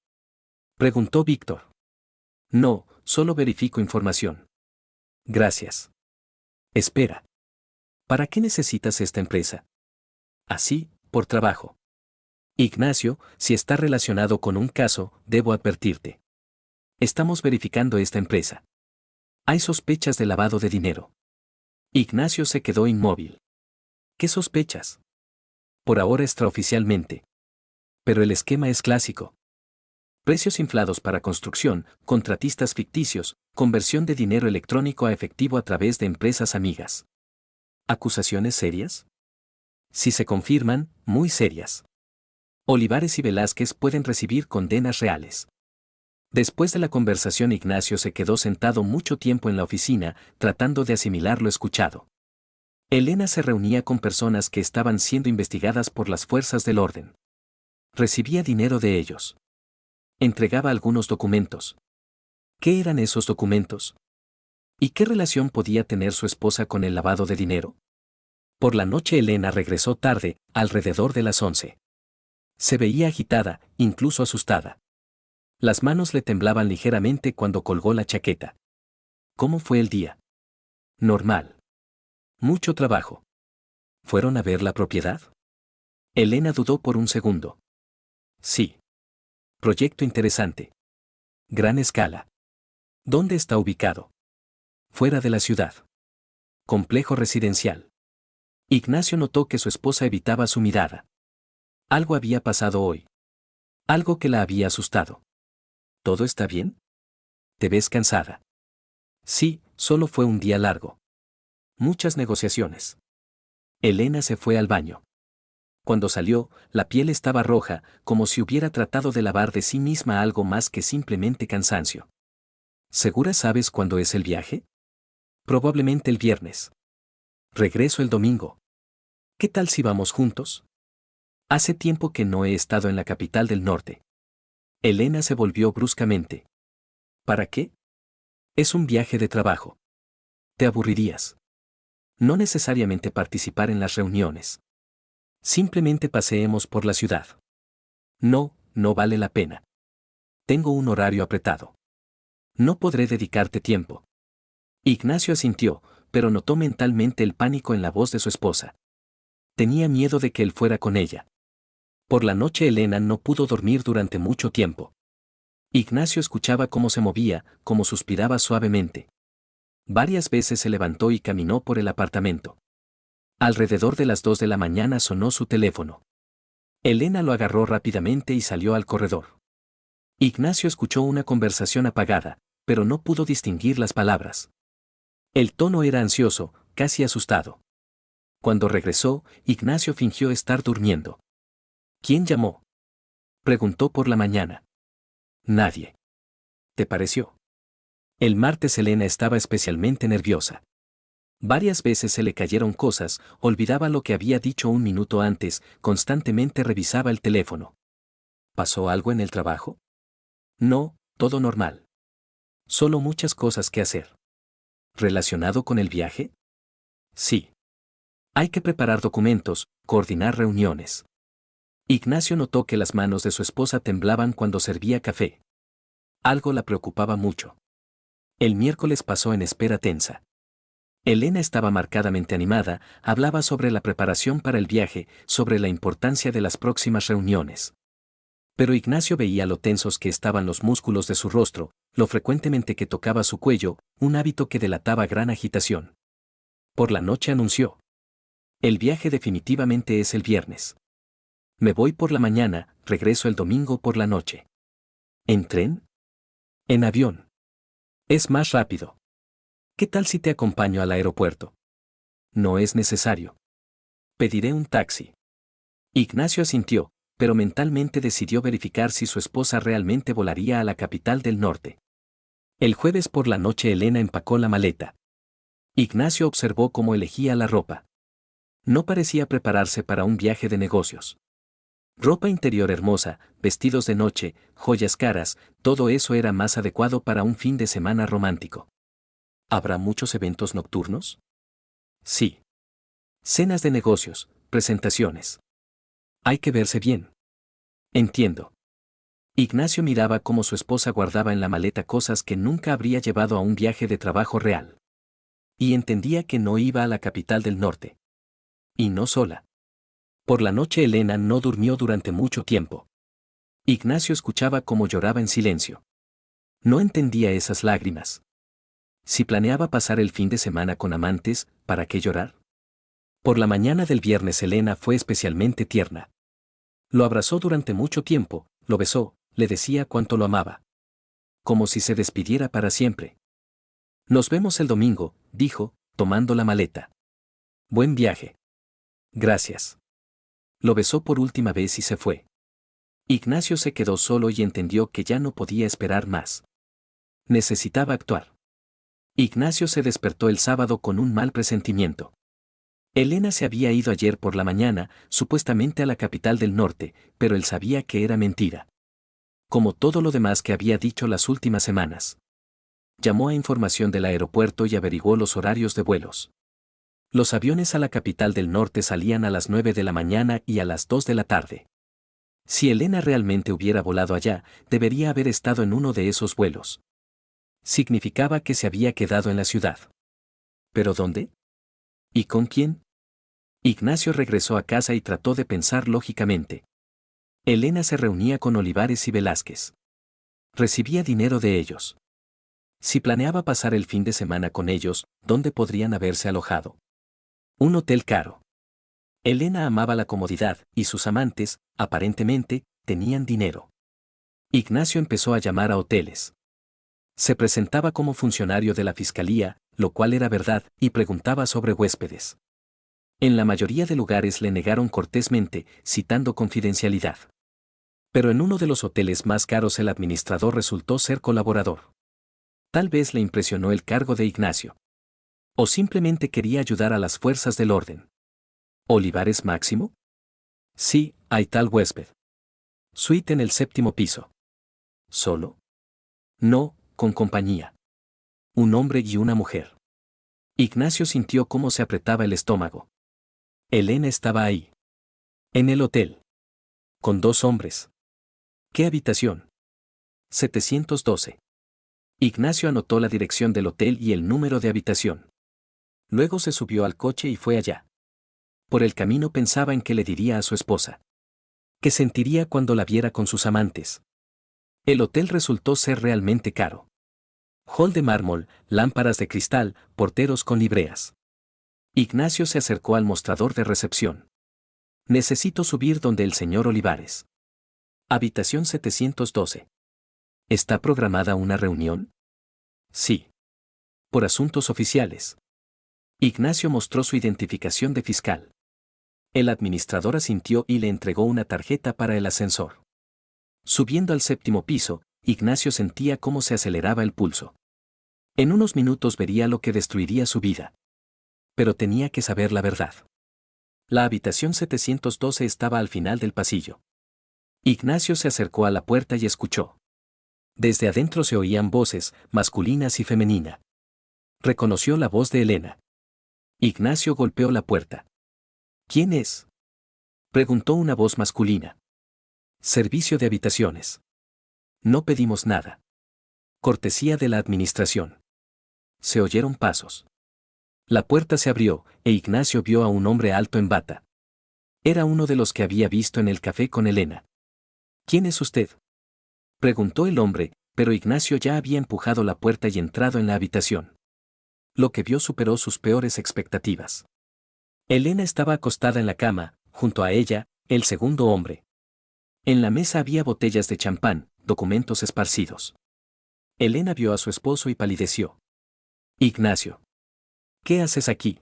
preguntó Víctor. No, solo verifico información. Gracias. Espera. ¿Para qué necesitas esta empresa? Así, por trabajo. Ignacio, si está relacionado con un caso, debo advertirte. Estamos verificando esta empresa. Hay sospechas de lavado de dinero. Ignacio se quedó inmóvil. ¿Qué sospechas? Por ahora extraoficialmente. Pero el esquema es clásico. Precios inflados para construcción, contratistas ficticios, conversión de dinero electrónico a efectivo a través de empresas amigas. ¿Acusaciones serias? Si se confirman, muy serias. Olivares y Velázquez pueden recibir condenas reales. Después de la conversación Ignacio se quedó sentado mucho tiempo en la oficina, tratando de asimilar lo escuchado. Elena se reunía con personas que estaban siendo investigadas por las fuerzas del orden. Recibía dinero de ellos. Entregaba algunos documentos. ¿Qué eran esos documentos? ¿Y qué relación podía tener su esposa con el lavado de dinero? Por la noche Elena regresó tarde, alrededor de las 11. Se veía agitada, incluso asustada. Las manos le temblaban ligeramente cuando colgó la chaqueta. ¿Cómo fue el día? Normal. Mucho trabajo. ¿Fueron a ver la propiedad? Elena dudó por un segundo. Sí. Proyecto interesante. Gran escala. ¿Dónde está ubicado? Fuera de la ciudad. Complejo residencial. Ignacio notó que su esposa evitaba su mirada. Algo había pasado hoy. Algo que la había asustado. ¿Todo está bien? ¿Te ves cansada? Sí, solo fue un día largo. Muchas negociaciones. Elena se fue al baño. Cuando salió, la piel estaba roja, como si hubiera tratado de lavar de sí misma algo más que simplemente cansancio. ¿Segura sabes cuándo es el viaje? Probablemente el viernes. Regreso el domingo. ¿Qué tal si vamos juntos? Hace tiempo que no he estado en la capital del norte. Elena se volvió bruscamente. ¿Para qué? Es un viaje de trabajo. Te aburrirías. No necesariamente participar en las reuniones. Simplemente paseemos por la ciudad. No, no vale la pena. Tengo un horario apretado. No podré dedicarte tiempo. Ignacio asintió, pero notó mentalmente el pánico en la voz de su esposa. Tenía miedo de que él fuera con ella. Por la noche Elena no pudo dormir durante mucho tiempo. Ignacio escuchaba cómo se movía, cómo suspiraba suavemente. Varias veces se levantó y caminó por el apartamento. Alrededor de las 2 de la mañana sonó su teléfono. Elena lo agarró rápidamente y salió al corredor. Ignacio escuchó una conversación apagada, pero no pudo distinguir las palabras. El tono era ansioso, casi asustado. Cuando regresó, Ignacio fingió estar durmiendo. ¿Quién llamó? Preguntó por la mañana. Nadie. ¿Te pareció? El martes Elena estaba especialmente nerviosa. Varias veces se le cayeron cosas, olvidaba lo que había dicho un minuto antes, constantemente revisaba el teléfono. ¿Pasó algo en el trabajo? No, todo normal. Solo muchas cosas que hacer. ¿Relacionado con el viaje? Sí. Hay que preparar documentos, coordinar reuniones. Ignacio notó que las manos de su esposa temblaban cuando servía café. Algo la preocupaba mucho. El miércoles pasó en espera tensa. Elena estaba marcadamente animada, hablaba sobre la preparación para el viaje, sobre la importancia de las próximas reuniones. Pero Ignacio veía lo tensos que estaban los músculos de su rostro, lo frecuentemente que tocaba su cuello, un hábito que delataba gran agitación. Por la noche anunció. El viaje definitivamente es el viernes. Me voy por la mañana, regreso el domingo por la noche. ¿En tren? En avión. Es más rápido. ¿Qué tal si te acompaño al aeropuerto? No es necesario. Pediré un taxi. Ignacio asintió, pero mentalmente decidió verificar si su esposa realmente volaría a la capital del norte. El jueves por la noche Elena empacó la maleta. Ignacio observó cómo elegía la ropa. No parecía prepararse para un viaje de negocios. Ropa interior hermosa, vestidos de noche, joyas caras, todo eso era más adecuado para un fin de semana romántico. ¿Habrá muchos eventos nocturnos? Sí. Cenas de negocios, presentaciones. Hay que verse bien. Entiendo. Ignacio miraba cómo su esposa guardaba en la maleta cosas que nunca habría llevado a un viaje de trabajo real. Y entendía que no iba a la capital del norte. Y no sola. Por la noche Elena no durmió durante mucho tiempo. Ignacio escuchaba cómo lloraba en silencio. No entendía esas lágrimas. Si planeaba pasar el fin de semana con amantes, ¿para qué llorar? Por la mañana del viernes Elena fue especialmente tierna. Lo abrazó durante mucho tiempo, lo besó, le decía cuánto lo amaba. Como si se despidiera para siempre. Nos vemos el domingo, dijo, tomando la maleta. Buen viaje. Gracias. Lo besó por última vez y se fue. Ignacio se quedó solo y entendió que ya no podía esperar más. Necesitaba actuar. Ignacio se despertó el sábado con un mal presentimiento. Elena se había ido ayer por la mañana, supuestamente a la capital del norte, pero él sabía que era mentira. Como todo lo demás que había dicho las últimas semanas. Llamó a información del aeropuerto y averiguó los horarios de vuelos. Los aviones a la capital del norte salían a las 9 de la mañana y a las 2 de la tarde. Si Elena realmente hubiera volado allá, debería haber estado en uno de esos vuelos. Significaba que se había quedado en la ciudad. ¿Pero dónde? ¿Y con quién? Ignacio regresó a casa y trató de pensar lógicamente. Elena se reunía con Olivares y Velázquez. Recibía dinero de ellos. Si planeaba pasar el fin de semana con ellos, ¿dónde podrían haberse alojado? Un hotel caro. Elena amaba la comodidad, y sus amantes, aparentemente, tenían dinero. Ignacio empezó a llamar a hoteles. Se presentaba como funcionario de la fiscalía, lo cual era verdad, y preguntaba sobre huéspedes. En la mayoría de lugares le negaron cortésmente, citando confidencialidad. Pero en uno de los hoteles más caros el administrador resultó ser colaborador. Tal vez le impresionó el cargo de Ignacio. O simplemente quería ayudar a las fuerzas del orden. ¿Olivares Máximo? Sí, hay tal huésped. Suite en el 7º piso. ¿Solo? No, con compañía. Un hombre y una mujer. Ignacio sintió cómo se apretaba el estómago. Elena estaba ahí. En el hotel. Con 2 hombres. ¿Qué habitación? 712. Ignacio anotó la dirección del hotel y el número de habitación. Luego se subió al coche y fue allá. Por el camino pensaba en qué le diría a su esposa. ¿Qué sentiría cuando la viera con sus amantes? El hotel resultó ser realmente caro. Hall de mármol, lámparas de cristal, porteros con libreas. Ignacio se acercó al mostrador de recepción. Necesito subir donde el señor Olivares. Habitación 712. ¿Está programada una reunión? Sí. Por asuntos oficiales. Ignacio mostró su identificación de fiscal. El administrador asintió y le entregó una tarjeta para el ascensor. Subiendo al 7º piso, Ignacio sentía cómo se aceleraba el pulso. En unos minutos vería lo que destruiría su vida. Pero tenía que saber la verdad. La habitación 712 estaba al final del pasillo. Ignacio se acercó a la puerta y escuchó. Desde adentro se oían voces, masculinas y femenina. Reconoció la voz de Elena. Ignacio golpeó la puerta. ¿Quién es? Preguntó una voz masculina. Servicio de habitaciones. No pedimos nada. Cortesía de la administración. Se oyeron pasos. La puerta se abrió, e Ignacio vio a un hombre alto en bata. Era uno de los que había visto en el café con Elena. ¿Quién es usted? Preguntó el hombre, pero Ignacio ya había empujado la puerta y entrado en la habitación. Lo que vio superó sus peores expectativas. Elena estaba acostada en la cama, junto a ella, el segundo hombre. En la mesa había botellas de champán, documentos esparcidos. Elena vio a su esposo y palideció. Ignacio. ¿Qué haces aquí?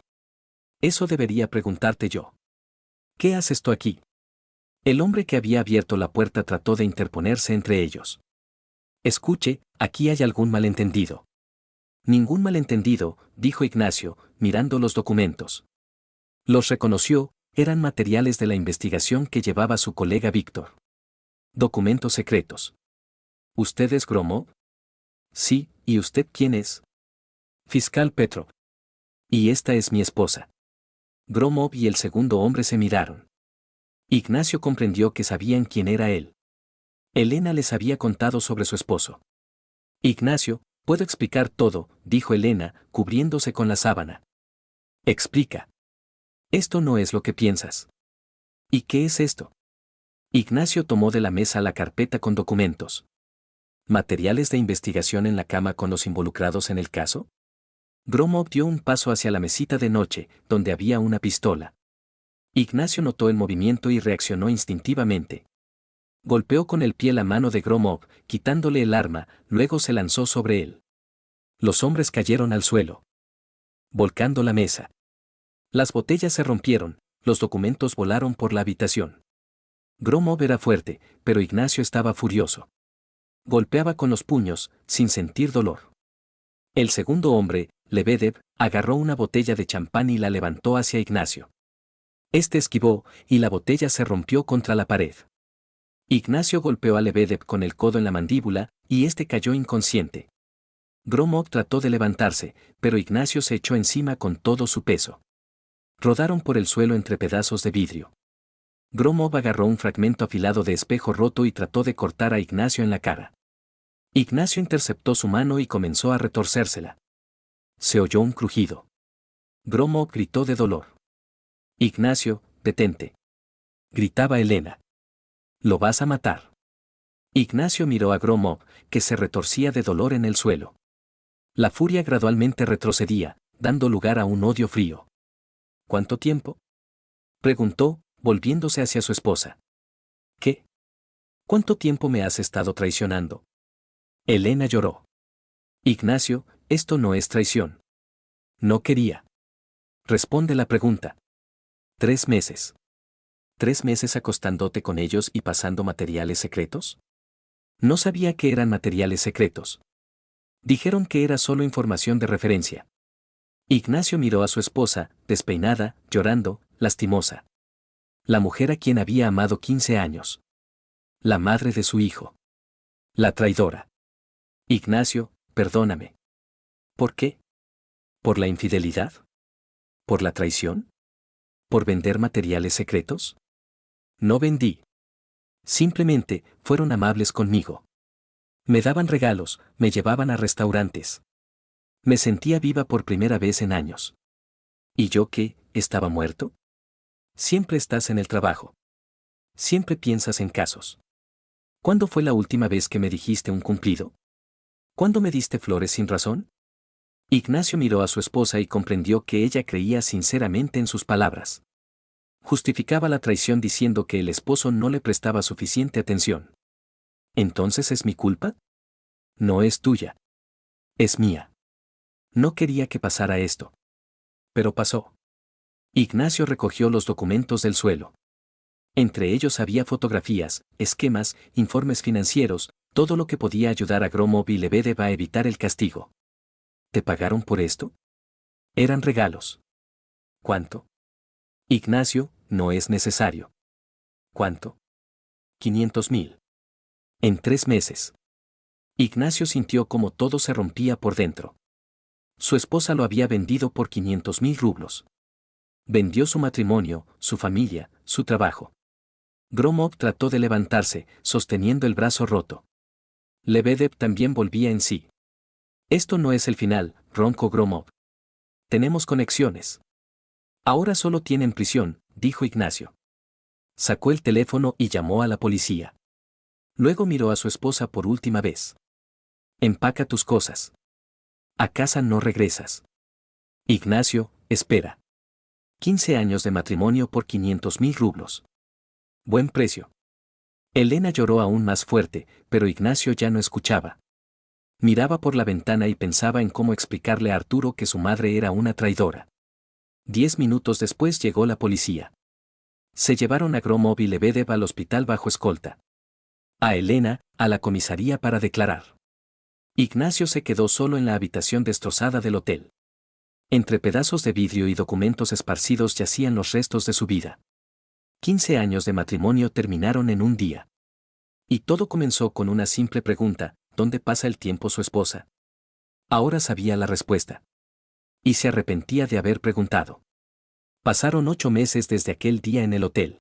Eso debería preguntarte yo. ¿Qué haces tú aquí? El hombre que había abierto la puerta trató de interponerse entre ellos. Escuche, aquí hay algún malentendido. Ningún malentendido, dijo Ignacio, mirando los documentos. Los reconoció, eran materiales de la investigación que llevaba su colega Víctor. Documentos secretos. ¿Usted es Gromov? Sí, ¿y usted quién es? Fiscal Petrov. Y esta es mi esposa. Gromov y el segundo hombre se miraron. Ignacio comprendió que sabían quién era él. Elena les había contado sobre su esposo. Ignacio, puedo explicar todo, dijo Elena, cubriéndose con la sábana. Explica. Esto no es lo que piensas. ¿Y qué es esto? Ignacio tomó de la mesa la carpeta con documentos. ¿Materiales de investigación en la cama con los involucrados en el caso? Gromov dio un paso hacia la mesita de noche, donde había una pistola. Ignacio notó el movimiento y reaccionó instintivamente. Golpeó con el pie la mano de Gromov, quitándole el arma, luego se lanzó sobre él. Los hombres cayeron al suelo, volcando la mesa. Las botellas se rompieron, los documentos volaron por la habitación. Gromov era fuerte, pero Ignacio estaba furioso. Golpeaba con los puños, sin sentir dolor. El segundo hombre, Lebedev, Agarró una botella de champán y la levantó hacia Ignacio. Este esquivó, y la botella se rompió contra la pared. Ignacio golpeó a Lebedev con el codo en la mandíbula, y este cayó inconsciente. Gromov trató de levantarse, pero Ignacio se echó encima con todo su peso. Rodaron por el suelo entre pedazos de vidrio. Gromov agarró un fragmento afilado de espejo roto y trató de cortar a Ignacio en la cara. Ignacio interceptó su mano y comenzó a retorcérsela. Se oyó un crujido. Gromov gritó de dolor. Ignacio, detente. Gritaba Elena. Lo vas a matar. Ignacio miró a Gromov, que se retorcía de dolor en el suelo. La furia gradualmente retrocedía, dando lugar a un odio frío. ¿Cuánto tiempo? Preguntó, volviéndose hacia su esposa. ¿Qué? ¿Cuánto tiempo me has estado traicionando? Elena lloró. Ignacio, esto no es traición. No quería. Responde la pregunta. 3 meses. 3 meses acostándote con ellos y pasando materiales secretos. No sabía que eran materiales secretos. Dijeron que era solo información de referencia. Ignacio miró a su esposa, despeinada, llorando, lastimosa. La mujer a quien había amado 15 años. La madre de su hijo. La traidora. Ignacio, perdóname. ¿Por qué? ¿Por la infidelidad? ¿Por la traición? ¿Por vender materiales secretos? No vendí. Simplemente, fueron amables conmigo. Me daban regalos, me llevaban a restaurantes. Me sentía viva por primera vez en años. ¿Y yo qué? ¿Estaba muerto? Siempre estás en el trabajo. Siempre piensas en casos. ¿Cuándo fue la última vez que me dijiste un cumplido? ¿Cuándo me diste flores sin razón? Ignacio miró a su esposa y comprendió que ella creía sinceramente en sus palabras. Justificaba la traición diciendo que el esposo no le prestaba suficiente atención. ¿Entonces es mi culpa? No es tuya. Es mía. No quería que pasara esto. Pero pasó. Ignacio recogió los documentos del suelo. Entre ellos había fotografías, esquemas, informes financieros, todo lo que podía ayudar a Gromov y Lebedev a evitar el castigo. ¿Te pagaron por esto? Eran regalos. ¿Cuánto? Ignacio, no es necesario. ¿Cuánto? 500.000. En 3 meses. Ignacio sintió como todo se rompía por dentro. Su esposa lo había vendido por 500.000 rublos. Vendió su matrimonio, su familia, su trabajo. Gromov trató de levantarse, sosteniendo el brazo roto. Lebedev también volvía en sí. Esto no es el final, roncó Gromov. Tenemos conexiones. Ahora solo tienen prisión, dijo Ignacio. Sacó el teléfono y llamó a la policía. Luego miró a su esposa por última vez. Empaca tus cosas. A casa no regresas. Ignacio, espera. 15 años de matrimonio por 500.000 rublos. Buen precio. Elena lloró aún más fuerte, pero Ignacio ya no escuchaba. Miraba por la ventana y pensaba en cómo explicarle a Arturo que su madre era una traidora. 10 minutos después llegó la policía. Se llevaron a Gromov y Lebedev al hospital bajo escolta. A Elena, a la comisaría para declarar. Ignacio se quedó solo en la habitación destrozada del hotel. Entre pedazos de vidrio y documentos esparcidos yacían los restos de su vida. 15 años de matrimonio terminaron en un día. Y todo comenzó con una simple pregunta: ¿dónde pasa el tiempo su esposa? Ahora sabía la respuesta. Y se arrepentía de haber preguntado. Pasaron 8 meses desde aquel día en el hotel.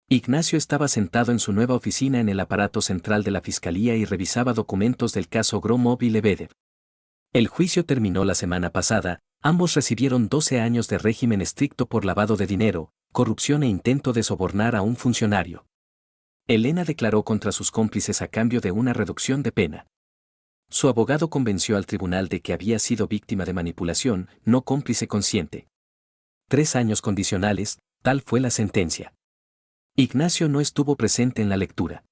Ignacio estaba sentado en su nueva oficina en el aparato central de la fiscalía y revisaba documentos del caso Gromov y Lebedev. El juicio terminó la semana pasada, ambos recibieron 12 años de régimen estricto por lavado de dinero, corrupción e intento de sobornar a un funcionario. Elena declaró contra sus cómplices a cambio de una reducción de pena. Su abogado convenció al tribunal de que había sido víctima de manipulación, no cómplice consciente. 3 años condicionales, tal fue la sentencia. Ignacio no estuvo presente en la lectura.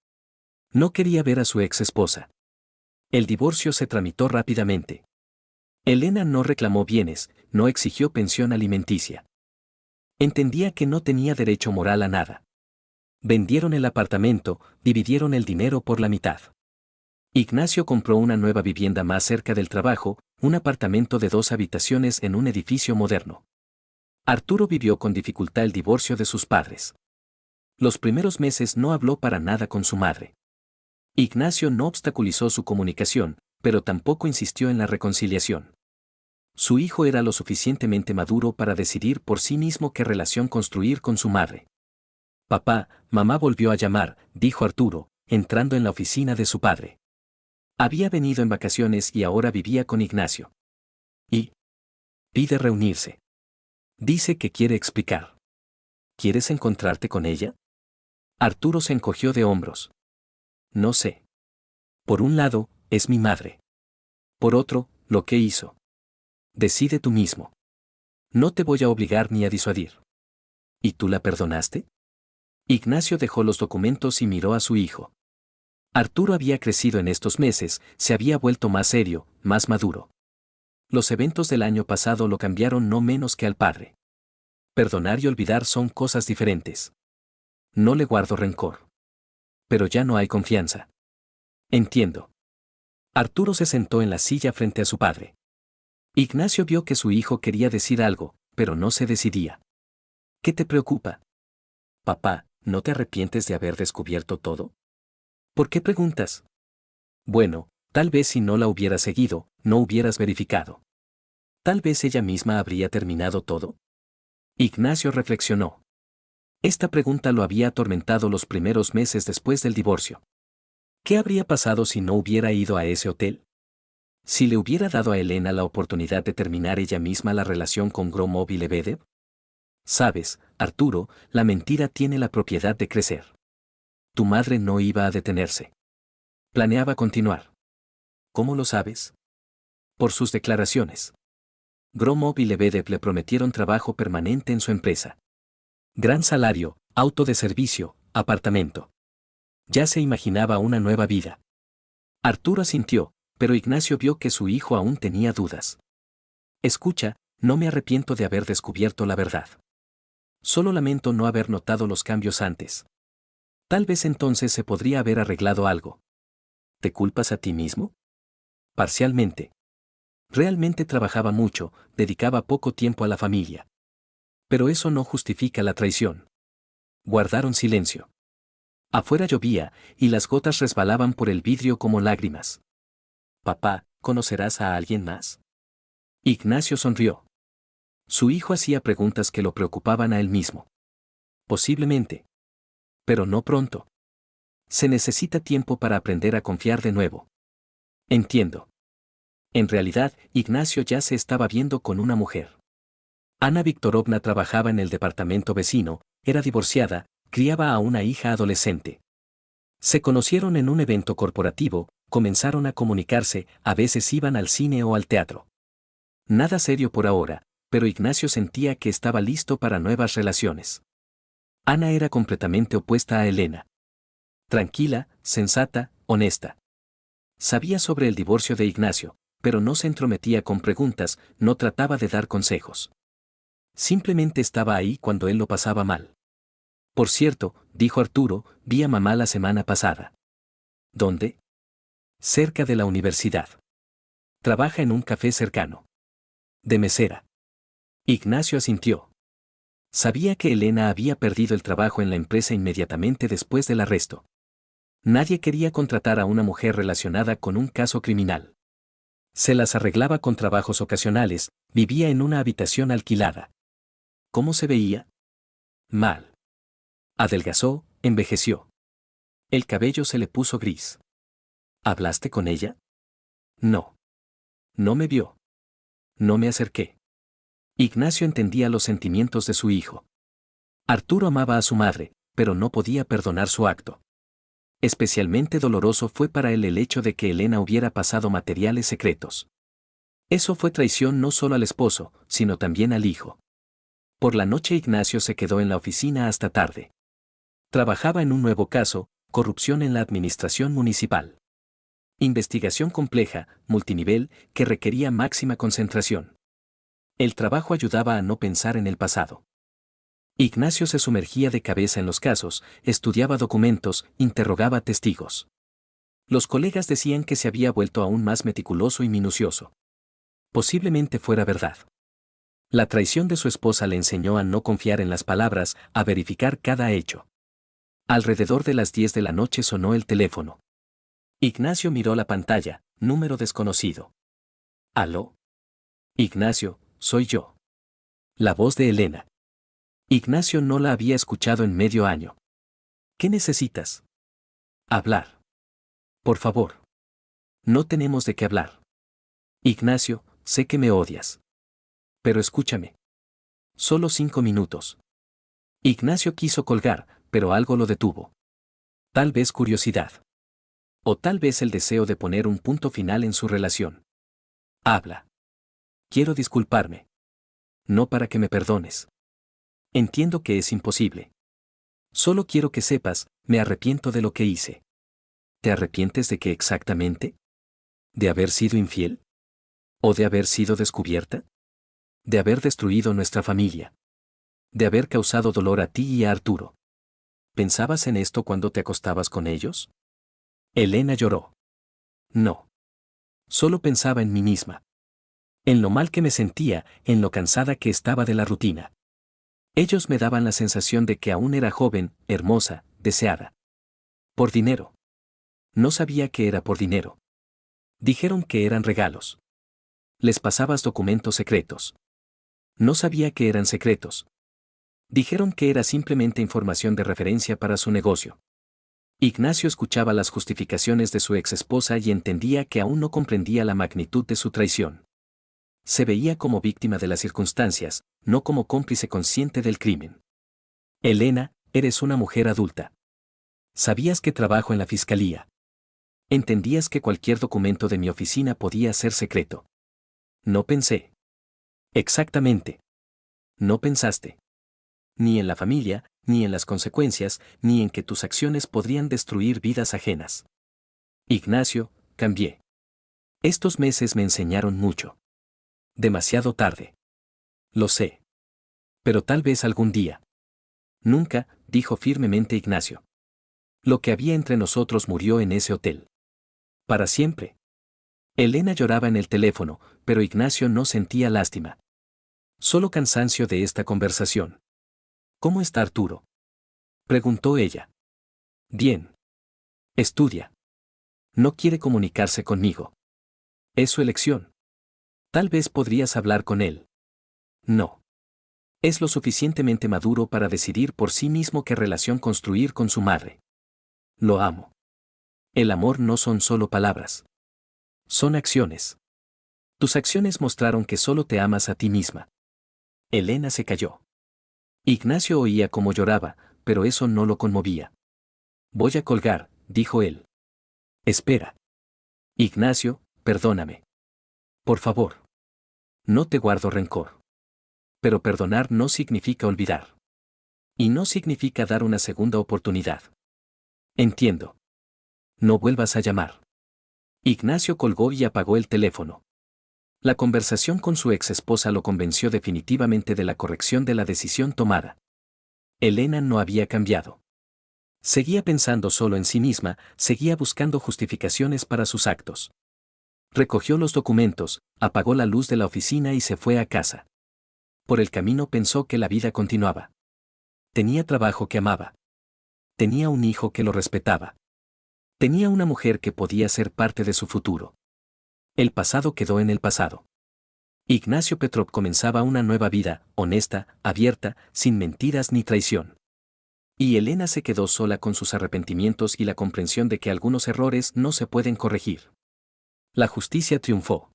No quería ver a su ex esposa. El divorcio se tramitó rápidamente. Elena no reclamó bienes, no exigió pensión alimenticia. Entendía que no tenía derecho moral a nada. Vendieron el apartamento, dividieron el dinero por la mitad. Ignacio compró una nueva vivienda más cerca del trabajo, un apartamento de 2 habitaciones en un edificio moderno. Arturo vivió con dificultad el divorcio de sus padres. Los primeros meses no habló para nada con su madre. Ignacio no obstaculizó su comunicación, pero tampoco insistió en la reconciliación. Su hijo era lo suficientemente maduro para decidir por sí mismo qué relación construir con su madre. Papá, mamá volvió a llamar, dijo Arturo, entrando en la oficina de su padre. Había venido en vacaciones y ahora vivía con Ignacio. Y pide reunirse. Dice que quiere explicar. ¿Quieres encontrarte con ella? Arturo se encogió de hombros. No sé. Por un lado, es mi madre. Por otro, lo que hizo. Decide tú mismo. No te voy a obligar ni a disuadir. ¿Y tú la perdonaste? Ignacio dejó los documentos y miró a su hijo. Arturo había crecido en estos meses, se había vuelto más serio, más maduro. Los eventos del año pasado lo cambiaron no menos que al padre. Perdonar y olvidar son cosas diferentes. No le guardo rencor. Pero ya no hay confianza. Entiendo. Arturo se sentó en la silla frente a su padre. Ignacio vio que su hijo quería decir algo, pero no se decidía. ¿Qué te preocupa? Papá, ¿no te arrepientes de haber descubierto todo? ¿Por qué preguntas? Bueno, tal vez si no la hubieras seguido, no hubieras verificado. Tal vez ella misma habría terminado todo. Ignacio reflexionó. Esta pregunta lo había atormentado los primeros meses después del divorcio. ¿Qué habría pasado si no hubiera ido a ese hotel? Si le hubiera dado a Elena la oportunidad de terminar ella misma la relación con Gromov y Lebedev. Sabes, Arturo, la mentira tiene la propiedad de crecer. Tu madre no iba a detenerse. Planeaba continuar. ¿Cómo lo sabes? Por sus declaraciones. Gromov y Lebedev le prometieron trabajo permanente en su empresa. Gran salario, auto de servicio, apartamento. Ya se imaginaba una nueva vida. Arturo asintió, pero Ignacio vio que su hijo aún tenía dudas. Escucha, no me arrepiento de haber descubierto la verdad. Solo lamento no haber notado los cambios antes. Tal vez entonces se podría haber arreglado algo. ¿Te culpas a ti mismo? Parcialmente. Realmente trabajaba mucho, dedicaba poco tiempo a la familia. Pero eso no justifica la traición. Guardaron silencio. Afuera llovía, y las gotas resbalaban por el vidrio como lágrimas. Papá, ¿conocerás a alguien más? Ignacio sonrió. Su hijo hacía preguntas que lo preocupaban a él mismo. Posiblemente. Pero no pronto. Se necesita tiempo para aprender a confiar de nuevo. Entiendo. En realidad, Ignacio ya se estaba viendo con una mujer. Ana Viktorovna trabajaba en el departamento vecino, era divorciada, criaba a una hija adolescente. Se conocieron en un evento corporativo, comenzaron a comunicarse, a veces iban al cine o al teatro. Nada serio por ahora, pero Ignacio sentía que estaba listo para nuevas relaciones. Ana era completamente opuesta a Elena. Tranquila, sensata, honesta. Sabía sobre el divorcio de Ignacio, pero no se entrometía con preguntas, no trataba de dar consejos. Simplemente estaba ahí cuando él lo pasaba mal. Por cierto, dijo Arturo, vi a mamá la semana pasada. ¿Dónde? Cerca de la universidad. Trabaja en un café cercano. De mesera. Ignacio asintió. Sabía que Elena había perdido el trabajo en la empresa inmediatamente después del arresto. Nadie quería contratar a una mujer relacionada con un caso criminal. Se las arreglaba con trabajos ocasionales, vivía en una habitación alquilada. ¿Cómo se veía? Mal. Adelgazó, envejeció. El cabello se le puso gris. ¿Hablaste con ella? No. No me vio. No me acerqué. Ignacio entendía los sentimientos de su hijo. Arturo amaba a su madre, pero no podía perdonar su acto. Especialmente doloroso fue para él el hecho de que Elena hubiera pasado materiales secretos. Eso fue traición no solo al esposo, sino también al hijo. Por la noche Ignacio se quedó en la oficina hasta tarde. Trabajaba en un nuevo caso, corrupción en la administración municipal. Investigación compleja, multinivel, que requería máxima concentración. El trabajo ayudaba a no pensar en el pasado. Ignacio se sumergía de cabeza en los casos, estudiaba documentos, interrogaba testigos. Los colegas decían que se había vuelto aún más meticuloso y minucioso. Posiblemente fuera verdad. La traición de su esposa le enseñó a no confiar en las palabras, a verificar cada hecho. Alrededor de las 10 de la noche sonó el teléfono. Ignacio miró la pantalla, número desconocido. ¿Aló? Ignacio, soy yo. La voz de Elena. Ignacio no la había escuchado en medio año. ¿Qué necesitas? Hablar. Por favor. No tenemos de qué hablar. Ignacio, sé que me odias. Pero escúchame. Solo 5 minutos. Ignacio quiso colgar, pero algo lo detuvo. Tal vez curiosidad. O tal vez el deseo de poner un punto final en su relación. Habla. Quiero disculparme. No para que me perdones. Entiendo que es imposible. Solo quiero que sepas, me arrepiento de lo que hice. ¿Te arrepientes de qué exactamente? ¿De haber sido infiel? ¿O de haber sido descubierta? ¿De haber destruido nuestra familia? ¿De haber causado dolor a ti y a Arturo? ¿Pensabas en esto cuando te acostabas con ellos? Elena lloró. No. Solo pensaba en mí misma. En lo mal que me sentía, en lo cansada que estaba de la rutina. Ellos me daban la sensación de que aún era joven, hermosa, deseada. Por dinero. No sabía que era por dinero. Dijeron que eran regalos. Les pasabas documentos secretos. No sabía que eran secretos. Dijeron que era simplemente información de referencia para su negocio. Ignacio escuchaba las justificaciones de su exesposa y entendía que aún no comprendía la magnitud de su traición. Se veía como víctima de las circunstancias, no como cómplice consciente del crimen. Elena, eres una mujer adulta. Sabías que trabajo en la fiscalía. Entendías que cualquier documento de mi oficina podía ser secreto. No pensé. Exactamente. No pensaste. Ni en la familia, ni en las consecuencias, ni en que tus acciones podrían destruir vidas ajenas. Ignacio, cambié. Estos meses me enseñaron mucho. Demasiado tarde. Lo sé. Pero tal vez algún día. Nunca, dijo firmemente Ignacio. Lo que había entre nosotros murió en ese hotel. Para siempre. Elena lloraba en el teléfono, pero Ignacio no sentía lástima. Solo cansancio de esta conversación. ¿Cómo está Arturo? Preguntó ella. Bien. Estudia. No quiere comunicarse conmigo. Es su elección. Tal vez podrías hablar con él. No. Es lo suficientemente maduro para decidir por sí mismo qué relación construir con su madre. Lo amo. El amor no son solo palabras. Son acciones. Tus acciones mostraron que solo te amas a ti misma. Elena se calló. Ignacio oía cómo lloraba, pero eso no lo conmovía. Voy a colgar, dijo él. Espera. Ignacio, perdóname. Por favor. No te guardo rencor. Pero perdonar no significa olvidar. Y no significa dar una segunda oportunidad. Entiendo. No vuelvas a llamar. Ignacio colgó y apagó el teléfono. La conversación con su exesposa lo convenció definitivamente de la corrección de la decisión tomada. Elena no había cambiado. Seguía pensando solo en sí misma, seguía buscando justificaciones para sus actos. Recogió los documentos, apagó la luz de la oficina y se fue a casa. Por el camino pensó que la vida continuaba. Tenía trabajo que amaba. Tenía un hijo que lo respetaba. Tenía una mujer que podía ser parte de su futuro. El pasado quedó en el pasado. Ignacio Petrov comenzaba una nueva vida, honesta, abierta, sin mentiras ni traición. Y Elena se quedó sola con sus arrepentimientos y la comprensión de que algunos errores no se pueden corregir. La justicia triunfó.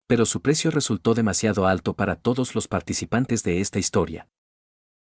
Pero su precio resultó demasiado alto para todos los participantes de esta historia.